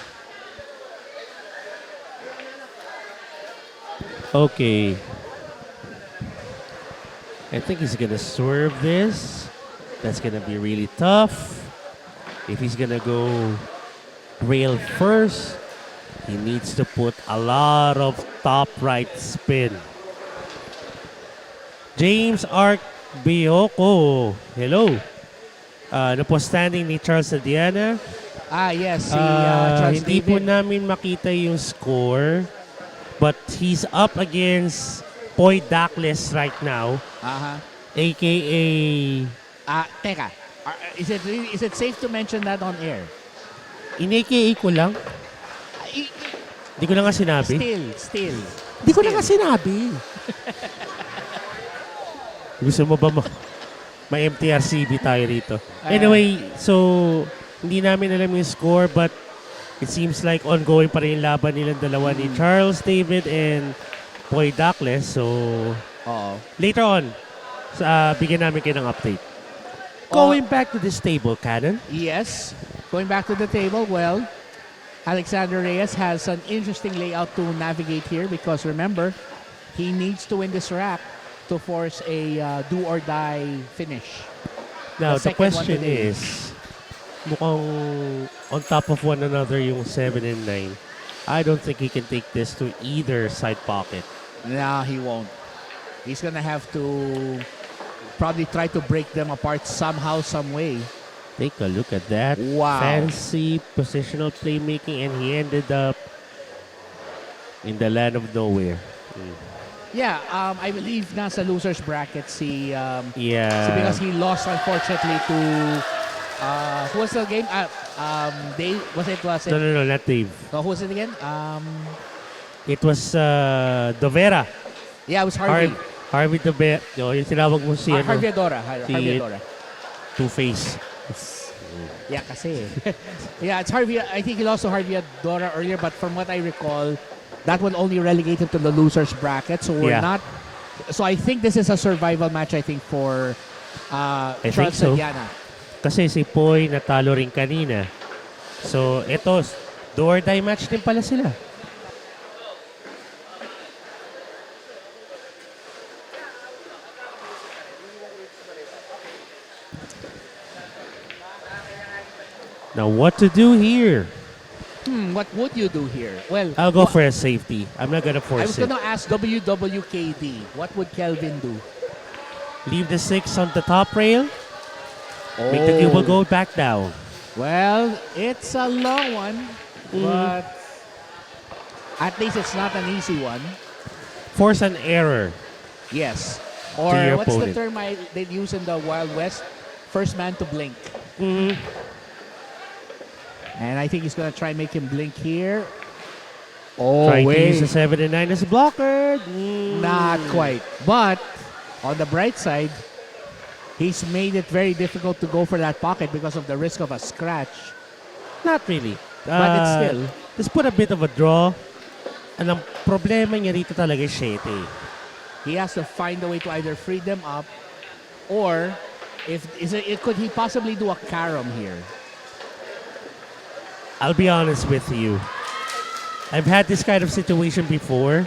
Okay. I think he's gonna swerve this. That's gonna be really tough. If he's gonna go rail first, he needs to put a lot of top right spin. James Arc Bioko. Hello. Ano po standing ni Charles Adiana? Yes, si Charles Hindi po David. namin makita yung score. But he's up against Poy Dakles right now. AKA... Teka. Is it safe to mention that on air? In-AKA ko lang. Hindi ko na nga sinabi. Still. Hindi ko na nga sinabi. Gusto mo ba may MTRCB tayo rito? Anyway, so hindi namin alam yung score but it seems like ongoing pa rin yung laban nilang dalawa ni Charles David and Poy Dakles. So, later on, bigyan namin kayo ng update. Going back to this table, Cannon. Yes. Going back to the table, well, Alexander Reyes has an interesting layout to navigate here because remember, he needs to win this rack to force a do-or-die finish. Now, the second question one today. is, mukhang on top of one another yung 7 and 9. I don't think he can take this to either side pocket. No, he won't. He's gonna have to probably try to break them apart somehow, some way. Take a look at that. Wow. Fancy positional playmaking, and he ended up in the land of nowhere. Yeah, I believe nasa loser's bracket si Yeah. because he lost unfortunately to who was the game? Dave was it? No, not Dave. Who was it again? It was Dovera. Yeah, it was Harvey. Harvey Dovera. No, yung tinawag mo si Harvey Adora. si Harvey Adora. Two-Face. Yeah, kasi. Yeah, it's Harvey. I think he lost to Harvey Adora earlier, but from what I recall, that one only relegated to the loser's bracket. So we're not. So I think this is a survival match. I think for Charles so. and Diana. Kasi si Poy natalo rin kanina. So ito, do or die match din pala sila. Now what to do here? What would you do here? Well, I'll go for a safety. I'm not gonna I force was it. gonna ask WWKD. What would Kelvin do? Leave the 6 on the top rail. Make the cube go back down. Well, it's a long one, but at least it's not an easy one. Force an error. Yes. Or your what's the opponent. term they use in the Wild West? First man to blink. And I think he's going to try and make him blink here. Oh, Trying to wait. use the 7 and 9 as a blocker. Not quite. But on the bright side, he's made it very difficult to go for that pocket because of the risk of a scratch. Not really. But it's still. Let's put a bit of a draw. And ang problema niya rito talaga is 7. He has to find a way to either free them up or could he possibly do a carom here? I'll be honest with you. I've had this kind of situation before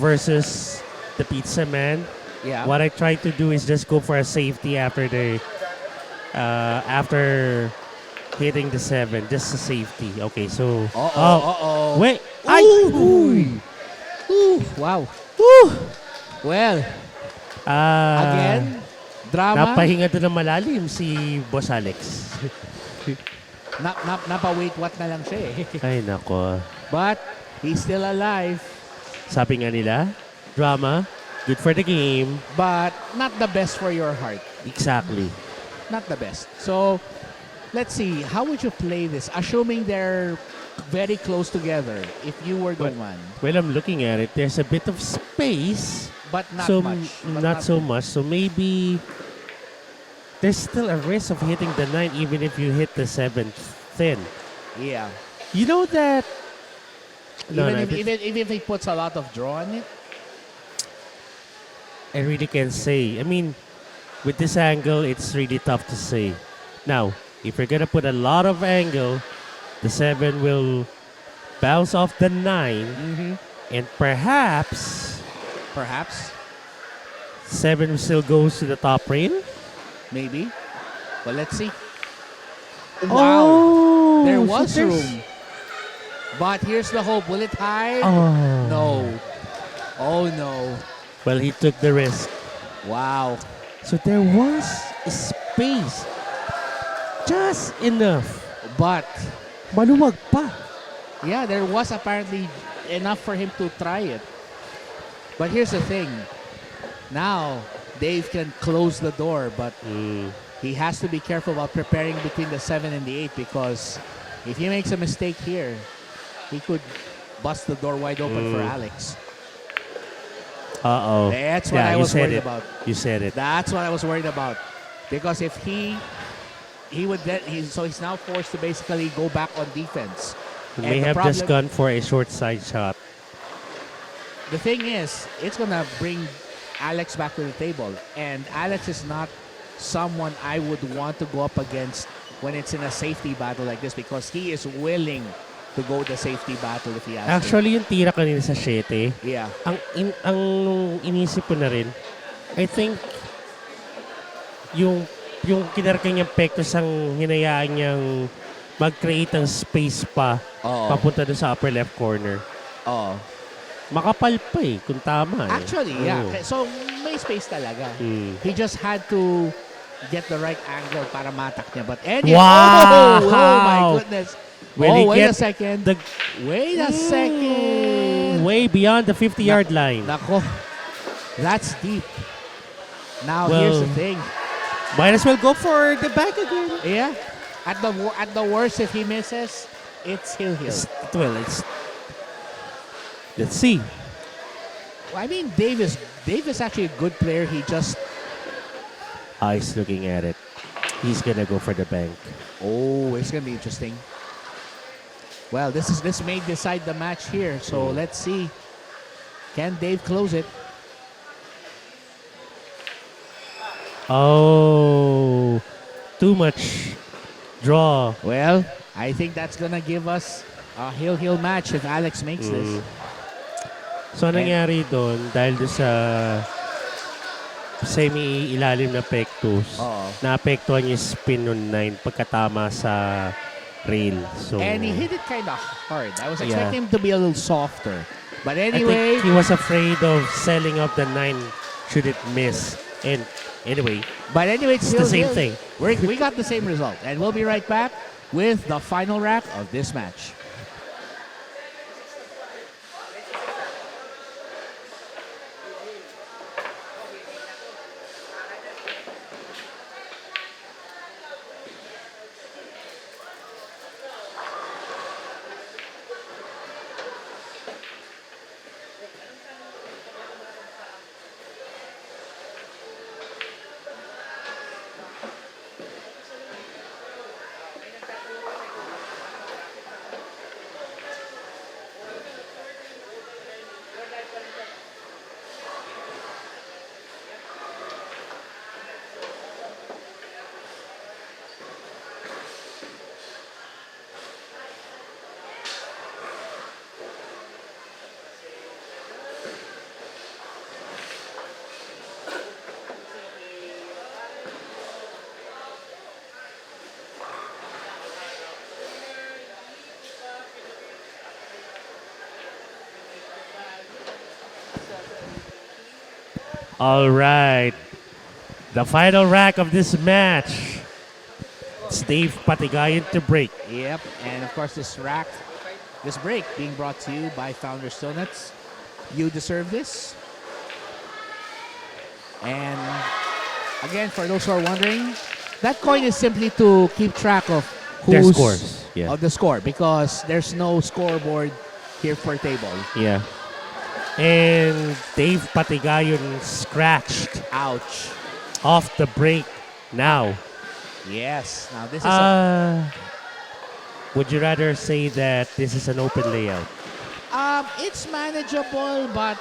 versus the Pizza Man. Yeah. What I try to do is just go for a safety after after hitting the 7, just a safety. Okay, so wait, Wow. Woo! Well, again, drama. Napahinga doon ng malalim si Boss Alex. Napawait what na lang siya eh. Ay nako. But he's still alive. Sabi nga nila, drama, good for the game. But not the best for your heart. Exactly. Not the best. So, let's see. How would you play this? Assuming they're very close together. If you were the one. When I'm looking at it, there's a bit of space. But not so much. But not so much. So maybe there's still a risk of hitting the 9 even if you hit the 7 thin. Yeah. You know that... Even if he puts a lot of draw on it? I really can't say. I mean, with this angle, it's really tough to say. Now, if you're gonna put a lot of angle, the 7 will bounce off the 9, and perhaps 7 still goes to the top rail. Maybe. But let's see. Oh, Wow. There was so there's- room. But here's the hope. Will it hide? Oh. No. Oh no. Well, he took the risk. Wow. So there was space. Just enough. But Maluwag pa. yeah, there was apparently enough for him to try it. But here's the thing. Now, Dave can close the door, but he has to be careful about preparing between the 7 and the 8 because if he makes a mistake here, he could bust the door wide open for Alex. Uh-oh. That's what Yeah, I you was said worried it. about. You said it. That's what I was worried about. Because if he would then, so he's now forced to basically go back on defense. He And may the have just problem- gone for a short side shot. The thing is, it's gonna bring Alex back to the table, and Alex is not someone I would want to go up against when it's in a safety battle like this because he is willing to go the safety battle if he has to. Actually, yung tira kanina sa 7, Yeah. ang inisip ko na rin, I think yung kinarka niyang Pectus ang hinayaan niyang mag-create ng space pa Oo. papunta dun sa upper left corner. Oo. Makapal pa eh, kung tama eh. Actually, yeah. Oo. So, may space talaga. Mm. He just had to get the right angle para matak niya. But anyway, Wow! oh my goodness. Will he wait get a second. the- Wait a second. Way beyond the 50-yard line. Nako, that's deep. Now, Well, here's the thing. Might as well go for the back again. Yeah. At the worst, if he misses, it's hill. Let's see. I mean, Dave is actually a good player. He just He's looking at it. He's gonna go for the bank. it's gonna be interesting. Well, this may decide the match here. So let's see. Can Dave close it? Oh, too much draw. Well, I think that's gonna give us a hill match if Alex makes this. So, anong nangyari doon dahil doon sa semi-ilalim na pectus, Oo. naapektuhan yung spin nun 9 pagkatama sa rail. So, And he hit it kind of hard. I was Yeah. expecting him to be a little softer. But I anyway, think he was afraid of selling off the 9 should it miss. And anyway, it's the still same hill. thing. We got the same result. And we'll be right back with the final rack of this match. all right. The final rack of this match. It's Dave Patigayon to break. Yep, and of course this break being brought to you by Founders Donuts. You deserve this. And again, for those who are wondering, that coin is simply to keep track of Their who's scores. Yeah. of the score because there's no scoreboard here for table. Yeah. And Dave Patigayon scratched Ouch. off the break now. Yes. Now this is Would you rather say that this is an open layout? it's manageable, but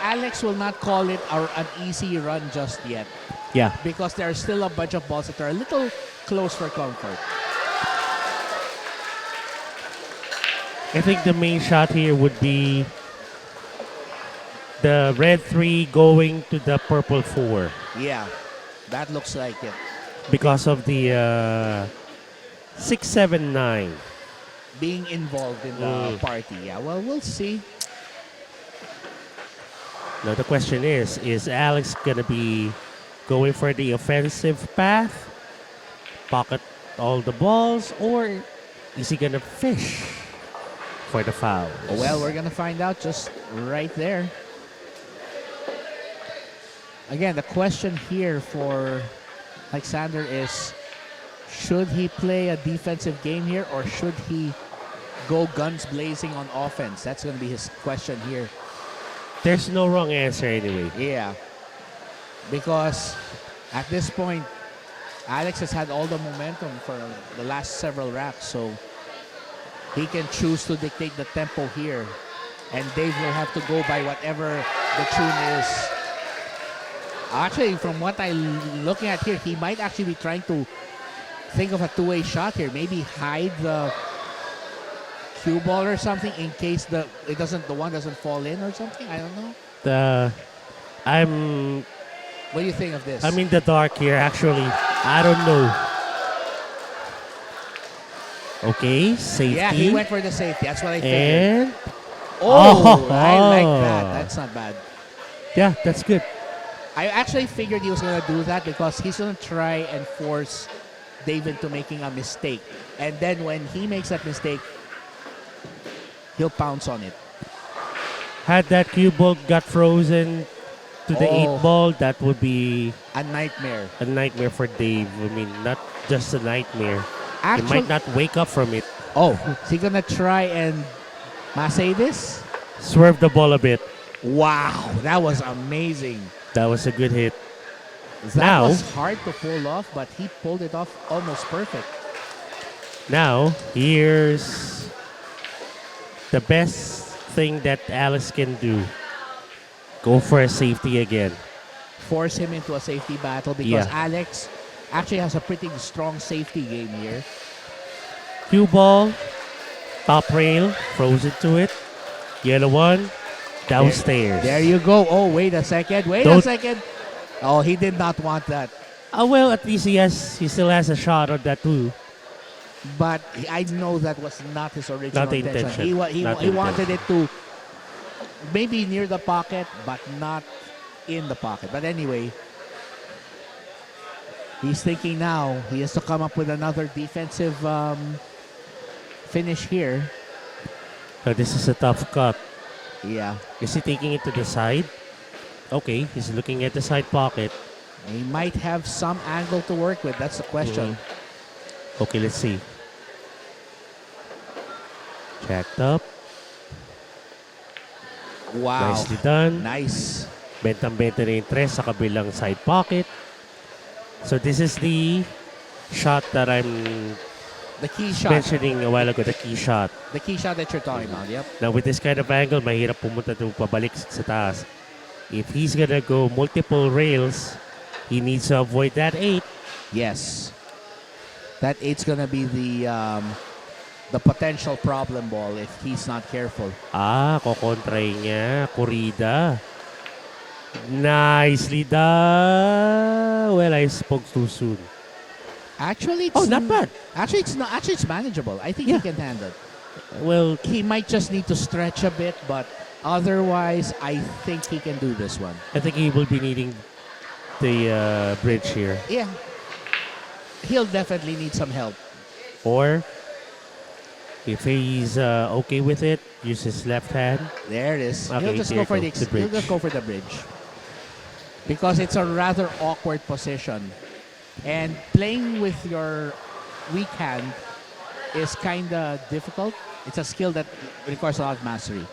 Alex will not call it an easy run just yet Yeah. because there are still a bunch of balls that are a little close for comfort. I think the main shot here would be the red 3 going to the purple 4 Yeah, that looks like it. because of the 6-7-9. Being involved in the party. Yeah, well, we'll see. Now the question is Alex gonna be going for the offensive path, pocket all the balls, or is he gonna fish for the fouls? Well, we're gonna find out just right there. Again, the question here for Alexander is, should he play a defensive game here or should he go guns blazing on offense? That's gonna be his question here. There's no wrong answer anyway. Yeah, because at this point, Alex has had all the momentum for the last several racks, so he can choose to dictate the tempo here. And Dave will have to go by whatever the tune is. Actually, from what I'm looking at here, he might actually be trying to think of a two-way shot here. Maybe hide the cue ball or something in case the one doesn't fall in or something. I don't know. I'm What do you think of this? in the dark here actually. I don't know. Okay, safety. Yeah, he went for the safety. That's what I figured. And Oh, I like that. That's not bad. Yeah, that's good. I actually figured he was going to do that because he's going to try and force Dave into making a mistake. And then when he makes that mistake, he'll pounce on it. Had that cue ball got frozen to the Oh. 8 ball, that would be A nightmare. a nightmare for Dave. I mean, not just a nightmare. He Actually, might not wake up from it. oh, is he going to try and say this? Swerve the ball a bit. Wow, that was amazing. That was a good hit. That Now- was hard to pull off, but he pulled it off almost perfect. Now, here's the best thing that Alice can do. Go for a safety again. Force him into a safety battle because Yeah. Alex actually has a pretty strong safety game here. Cue ball, top rail, froze into it. Yellow one, downstairs. There you go. Oh, wait a second. Wait a Don't- second. Oh, he did not want that. Well, at least he still has a shot on that too. But I know that was not his original Not the intention. intention. He Not the wanted it to maybe near the pocket, but not in the pocket. But anyway, he's thinking now he has to come up with another defensive finish here. So this is a tough cut. Yeah, Is he taking it to the side? Okay, he's looking at the side pocket. he might have some angle to work with. That's the question. Okay, let's see. Checked up. Wow, Nicely done. nice. Bentang-benta na yung tres sa kabilang side pocket. So this is the shot that I'm The key shot. mentioning a while ago, the key shot. The key shot that you're talking about. Yep. Now with this kind of angle, mahirap pumunta doon pabalik sa taas. If he's gonna go multiple rails, he needs to avoid that 8. Yes. That eight's gonna be the potential problem ball if he's not careful. Kokontray niya. Corrida. Nicely done. Well, I spoke too soon. Actually, it's Not bad. Actually, it's not. Actually, it's manageable. I think Yeah. he can handle it. Well, He might just need to stretch a bit, but otherwise, I think he can do this one. I think he will be needing the bridge here. Yeah. He'll definitely need some help. Or, if he's okay with it, use his left hand. There it is. Okay, He'll just there go for you go, the he'll bridge. just go for the bridge. Because it's a rather awkward position. And playing with your weak hand is kind of difficult. It's a skill that requires a lot of mastery.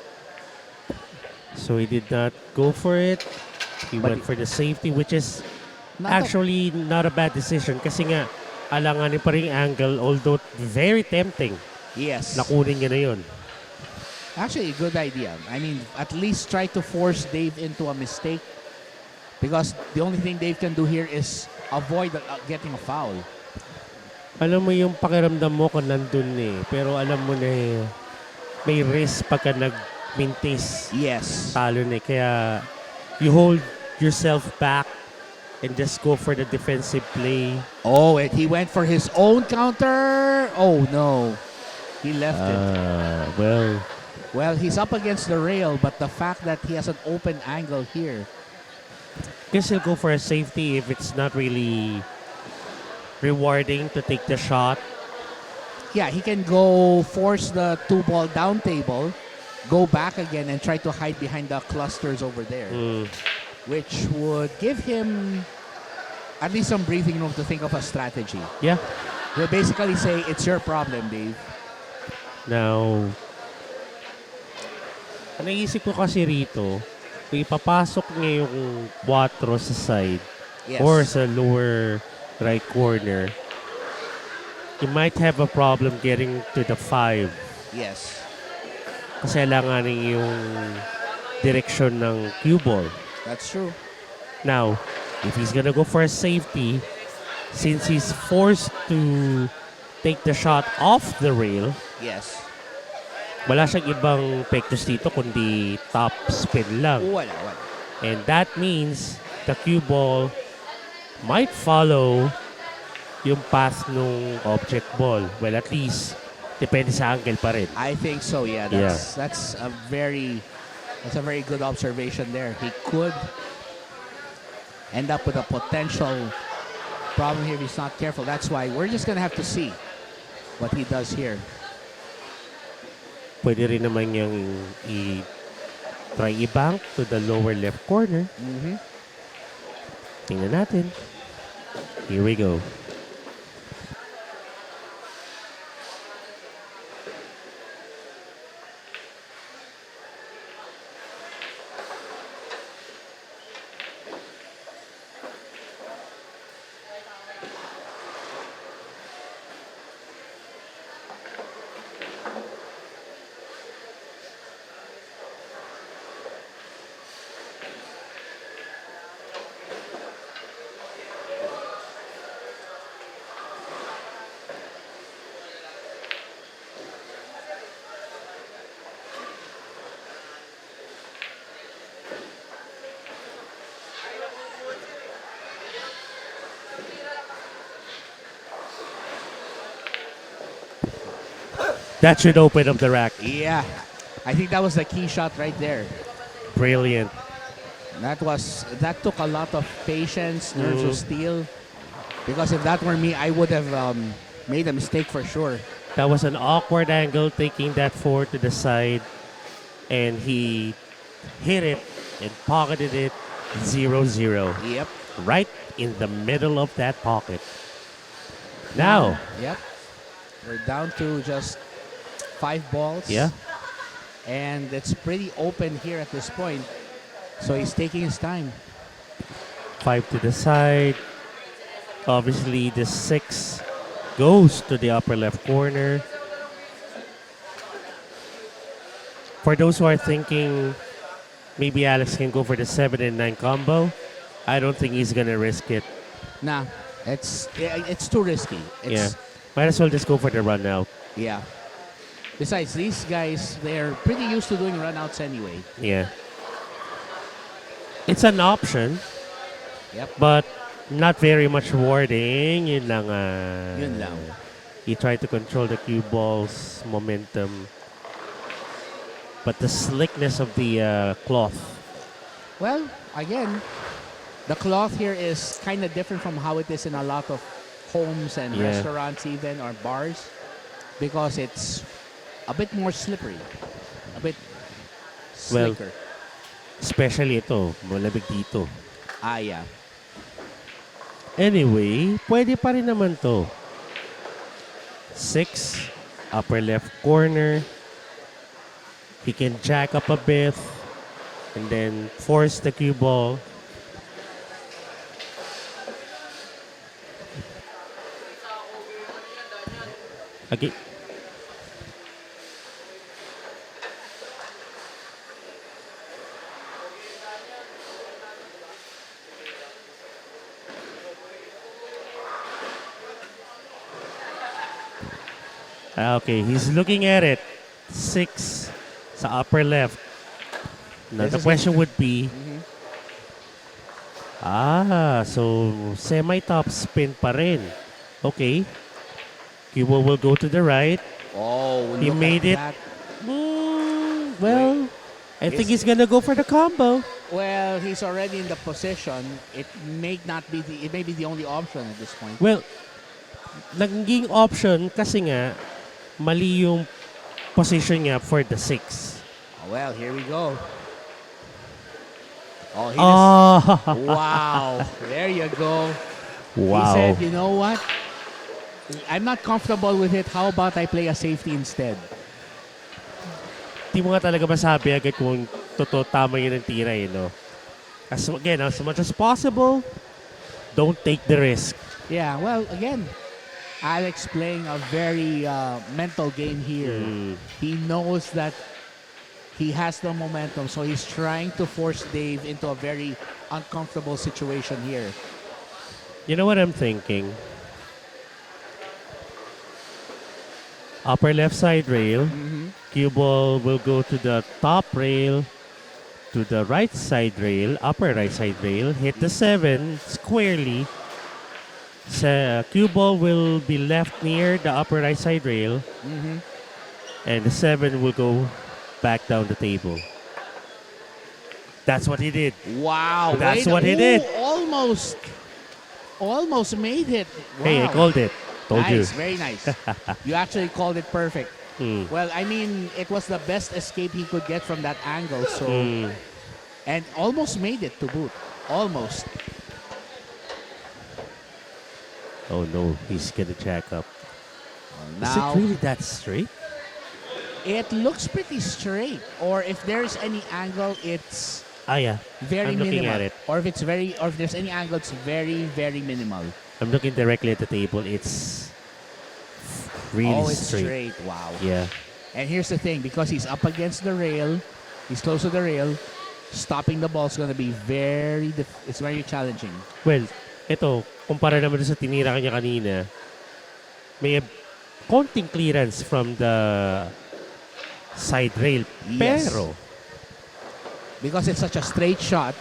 So he did not go for it. He But went for the safety, which is Not a- actually not a bad decision kasi nga alanganin pa rin yung angle, although very tempting. Yes. Nakunin niya na yun. Actually, a good idea. I mean, at least try to force Dave into a mistake. Because the only thing Dave can do here is avoid getting a foul. Alam mo yung pakiramdam mo kung nandun eh. Pero alam mo na may risk pagka nag-mintis. Yes. Talo na eh. Kaya you hold yourself back and just go for the defensive play. Oh, and he went for his own counter. Oh, no. He left it. Well, he's up against the rail, but the fact that he has an open angle here. Guess he'll go for a safety if it's not really rewarding to take the shot. Yeah, he can go force the 2-ball down table, go back again, and try to hide behind the clusters over there, which would give him at least some breathing room to think of a strategy. Yeah. He'll basically say, it's your problem, Dave. Now, ang naisip ko kasi rito, kung ipapasok niya yung 4 sa side Yes. or sa lower right corner, you might have a problem getting to the 5. Yes. Kasi alanganin yung direction ng cue ball. That's true. Now, if he's gonna go for a safety, since he's forced to take the shot off the rail, Yes. wala siyang ibang pectus dito kundi top spin lang. Wala. And that means the cue ball might follow yung path ng object ball. Well, at least Depende sa angle pa rin. I think so. Yeah, that's a very good observation there. He could end up with a potential problem here if he's not careful. That's why we're just gonna have to see what he does here. Pwede rin naman yung try i-bank to the lower left corner. Tingnan natin. Here we go. That should open up the rack. Yeah, I think that was the key shot right there. Brilliant. That took a lot of patience, nerves of steel. Because if that were me, I would have made a mistake for sure. That was an awkward angle, taking that forward to the side. And he hit it and pocketed it 0-0. Yep. Right in the middle of that pocket. Now. Yep. We're down to just 5 balls. Yeah. And it's pretty open here at this point. So he's taking his time. 5 to the side. Obviously, the 6 goes to the upper left corner. For those who are thinking maybe Alex can go for the 7 and 9 combo, I don't think he's gonna risk it. Nah, it's too risky. Might as well just go for the run out. Yeah. Besides, these guys, they're pretty used to doing runouts anyway. Yeah. It's an option. Yep. But not very much rewarding. Yun lang. Yun lang. You try to control the cue ball's momentum. But the slickness of the cloth. Well, again, the cloth here is kind of different from how it is in a lot of homes and restaurants even, or bars. Because it's a bit more slippery. A bit slicker. Especially ito. Malamig dito. Yeah. Anyway, pwede pa rin naman to. 6, upper left corner. He can jack up a bit and then force the cue ball. Okay. Okay, he's looking at it. 6 sa upper left. Now the question would be, so semi-top spin pa rin. Okay. Cubo will go to the right. Oh, He made it. Well, I think he's gonna go for the combo. Well, he's already in the position. It may be the only option at this point. Well, naging option kasi nga mali yung position niya for the 6. Well, here we go. Oh, wow. There you go. Wow. He said, you know what? I'm not comfortable with it. How about I play a safety instead? Di mo nga talaga masabi agad kung totoo tama yun ang tira, no? As much as possible, don't take the risk. Yeah, well, again, Alex playing a very mental game here. He knows that he has the momentum, so he's trying to force Dave into a very uncomfortable situation here. You know what I'm thinking? Upper left side rail. Cue ball will go to the top rail, to the right side rail, upper right side rail, hit the 7 squarely. Cue ball will be left near the upper right side rail. And the 7 will go back down the table. That's what he did. Wow. That's wait, what he did. Almost. Almost made it. Wow. Hey, I called it. Told nice, you. very nice. You actually called it perfect. Mm. Well, I mean, it was the best escape he could get from that angle. So, and almost made it to boot. Almost. Oh no, he's gonna jack up. Well, Is now it really that straight? it looks pretty straight. Or if there's any angle, it's Ah yeah, very I'm looking minimal. at it. Or if there's any angle, it's very, very minimal. I'm looking directly at the table. It's really Oh, it's straight. straight. Wow. Yeah. And here's the thing, because he's up against the rail, he's close to the rail, stopping the ball is going to be it's very challenging. Well, ito, kumpara naman sa tinira kanya kanina, may konting clearance from the side rail. Yes. Pero, Because it's such a straight shot.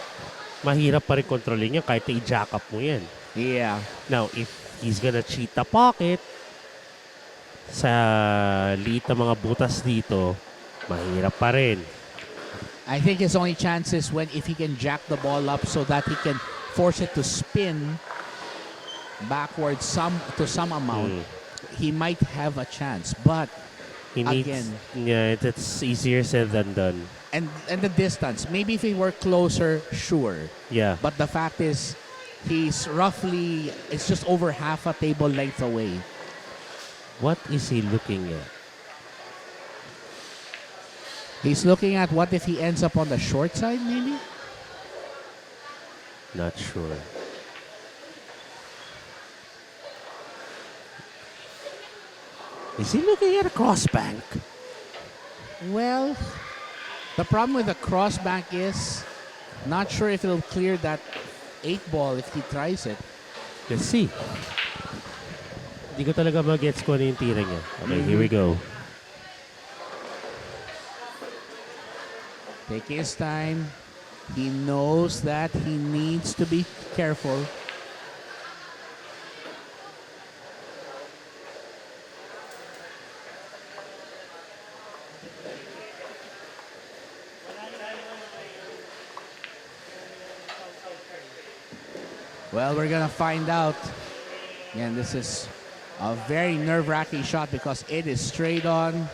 mahirap pa rin kontrolin yan kahit i-jack up mo yan. Yeah. Now, if he's gonna cheat the pocket, sa liit na mga butas dito, mahirap pa rin. I think his only chance is if he can jack the ball up so that he can force it to spin backwards to some amount. He might have a chance, but He needs, again, yeah, it's easier said than done. and the distance. Maybe if he were closer, sure. Yeah. But the fact is, it's just over half a table length away. What is he looking at? He's looking at what if he ends up on the short side, maybe? Not sure. Is he looking at a crossbank? Well, the problem with the crossbank is, not sure if it'll clear that 8 ball if he tries it. Let's see. Hindi ko talaga mag-gets kung ano yung tira niya. Okay, here we go. Taking his time. He knows that he needs to be careful. Well, we're gonna find out. And this is a very nerve-wracking shot because it is straight on.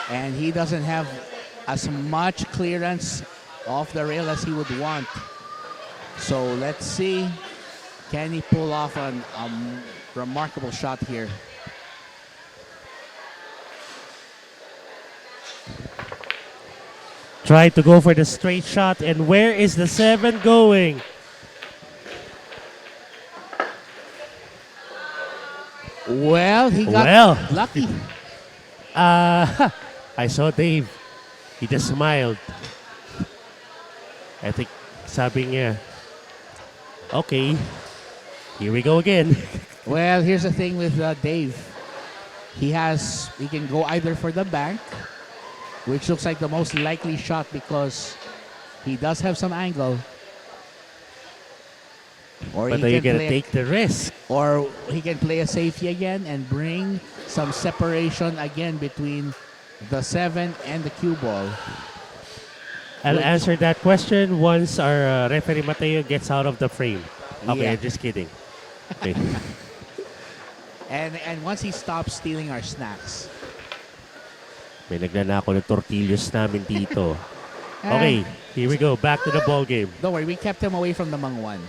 And he doesn't have as much clearance off the rail as he would want. So let's see. Can he pull off a remarkable shot here? Try to go for the straight shot. And where is the 7 going? Well, he got lucky. I saw Dave. He just smiled. I think sabi niya, okay, here we go again. Well, here's the thing with Dave. He can go either for the bank, which looks like the most likely shot because he does have some angle. Or But are you going to take the risk? Or he can play a safety again and bring some separation again between the 7 and the cue ball. I'll answer that question once our referee Mateo gets out of the frame. Okay, Yeah. just kidding. Okay. And once he stops stealing our snacks. May nagnanako ng tortillas namin dito. Okay, here we go. Back to the ball game. Don't worry, we kept him away from the mangwan.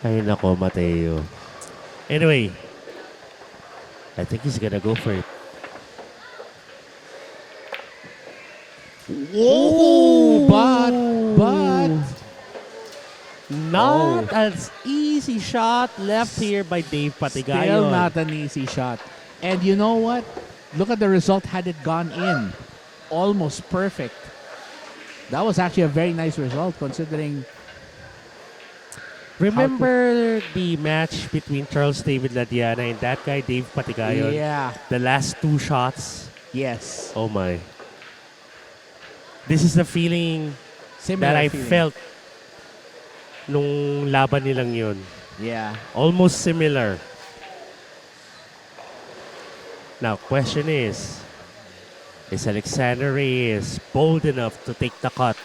Ay nako, Mateo. Anyway, I think he's gonna go for it. Whoa! But Not as easy shot left here by Dave Patigayon. still not an easy shot. And you know what? Look at the result had it gone in. Almost perfect. That was actually a very nice result considering. Remember the match between Charles David Ladiana and that guy, Dave Patigayon? Yeah. The last 2 shots? Yes. Oh my. This is the feeling Similar that I feeling. felt nung laban nilang yun. Yeah. Almost similar. Now, question is Alexander Reyes bold enough to take the cut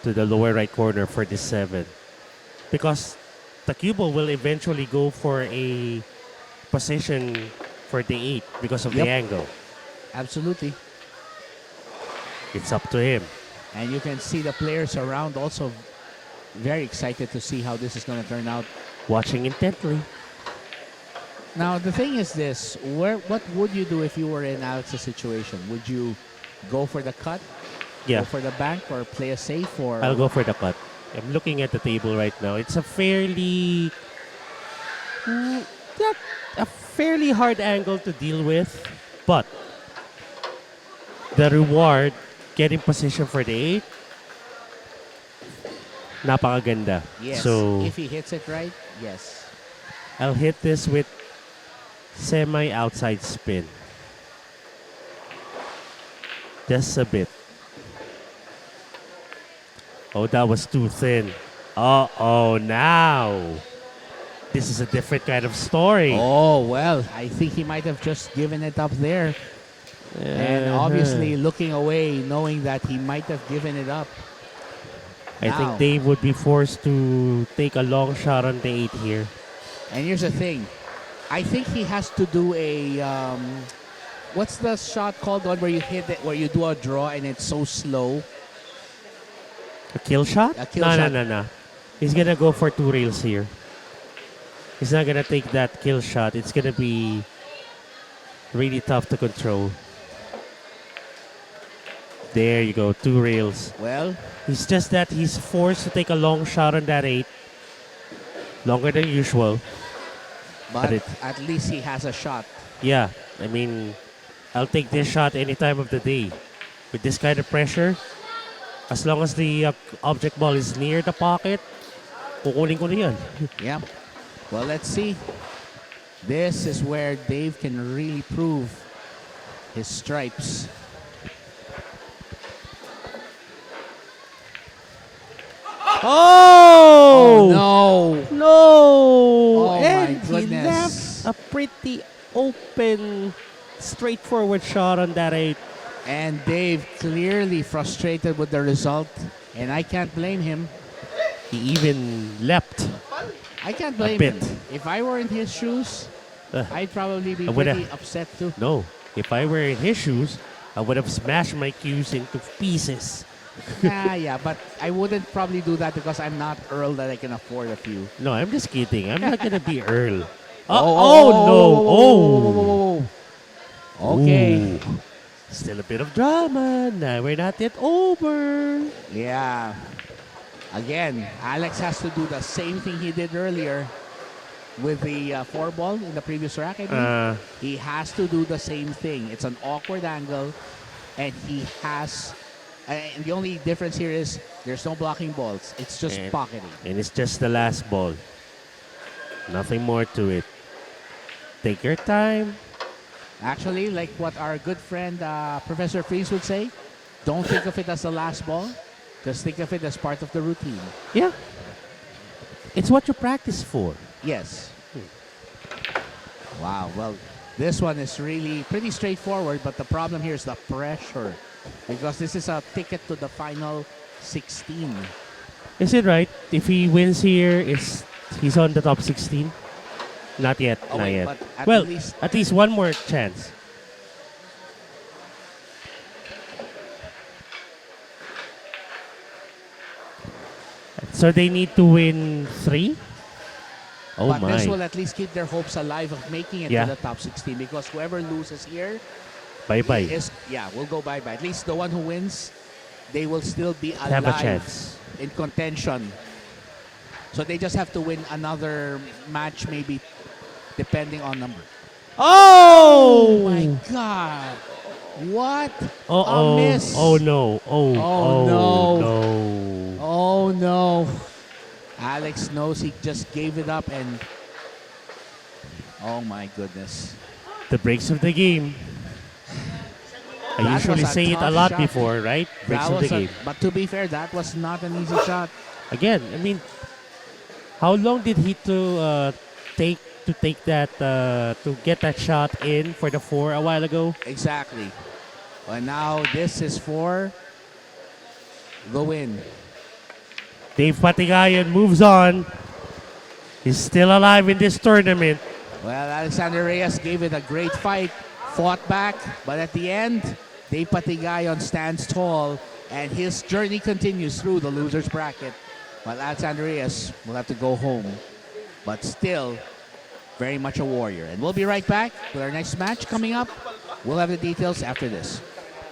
to the lower right corner for this 7? Because the cue ball will eventually go for a position for the 8 because of the Yep. angle. Absolutely. It's up to him. And you can see the players around also very excited to see how this is going to turn out. Watching intently. Now, the thing is this. What would you do if you were in Alex's situation? Would you go for the cut? Yeah, Go for the bank or play a safe? Or I'll go for the cut. I'm looking at the table right now. It's a fairly not a fairly hard angle to deal with, but the reward getting position for the 8 napakaganda. Yes. So If he hits it right, yes. I'll hit this with semi outside spin. Just a bit. Oh, that was too thin. Uh-oh, now. This is a different kind of story. Oh, well, I think he might have just given it up there. And obviously looking away, knowing that he might have given it up. I Now. think Dave would be forced to take a long shot on the 8 here. And here's the thing. I think he has to do a... what's the shot called, the one where you hit it, where you do a draw and it's so slow? A kill shot? A kill no, shot. No. He's going to go for 2 rails here. He's not going to take that kill shot. It's going to be really tough to control. There you go, 2 rails. Well, It's just that he's forced to take a long shot on that 8. Longer than usual. but it- at least he has a shot. Yeah, I mean, I'll take this shot any time of the day. With this kind of pressure, as long as the object ball is near the pocket, kukunin ko na yan. Yeah. Well, let's see. This is where Dave can really prove his stripes. Oh! No! No! Oh, And my he goodness. left a pretty open, straightforward shot on that 8. And Dave clearly frustrated with the result. And I can't blame him. He even leapt. I can't blame bit. him. If I were in his shoes, Uh, I'd probably be I would pretty have- upset too. No, if I were in his shoes, I would have smashed my cues into pieces. Yeah, but I wouldn't probably do that because I'm not Earl that I can afford a few. No, I'm just kidding. I'm not gonna be Earl. Oh, no. Okay. Ooh. Still a bit of drama. Now we're not yet over. Yeah. Again, Alex has to do the same thing he did earlier with the 4-ball in the previous rack, I believe. He has to do the same thing. It's an awkward angle, and he has... and the only difference here is there's no blocking balls. It's just And- pocketing. And it's just the last ball. Nothing more to it. Take your time. Actually, like what our good friend Professor Freeze would say, don't think of it as the last ball. Just think of it as part of the routine. Yeah. It's what you practice for. Yes. Wow. Well, this one is really pretty straightforward, but the problem here is the pressure. Because this is a ticket to the final 16. Is it right? If he wins here, he's on the top 16? Not yet. Oh, not wait, yet. but at Well, least- at least one more chance. So they need to win 3? Oh But my. this will at least keep their hopes alive of making it Yeah. to the top 16 because whoever loses here Bye-bye. will go bye-bye. At least the one who wins, they will still be alive Have a chance. in contention. So they just have to win another match maybe depending on number. Oh! My God. What? Uh-oh. A miss. Oh no. Oh no. no. Oh no. Alex knows he just gave it up and oh my goodness. The breaks of the game. I That usually was a say it a tough lot shot. before, right? Breaks That of the was game. but to be fair, that was not an easy shot. Again, I mean, how long did he to take to take that, to get that shot in for the 4 a while ago. Exactly. But now this is for the win. Dave Patigayon moves on. He's still alive in this tournament. Well, Alexander Reyes gave it a great fight, fought back, but at the end, Dave Patigayon stands tall, and his journey continues through the loser's bracket. While Alexander Reyes will have to go home, but still very much a warrior. And we'll be right back with our next match coming up. We'll have the details after this.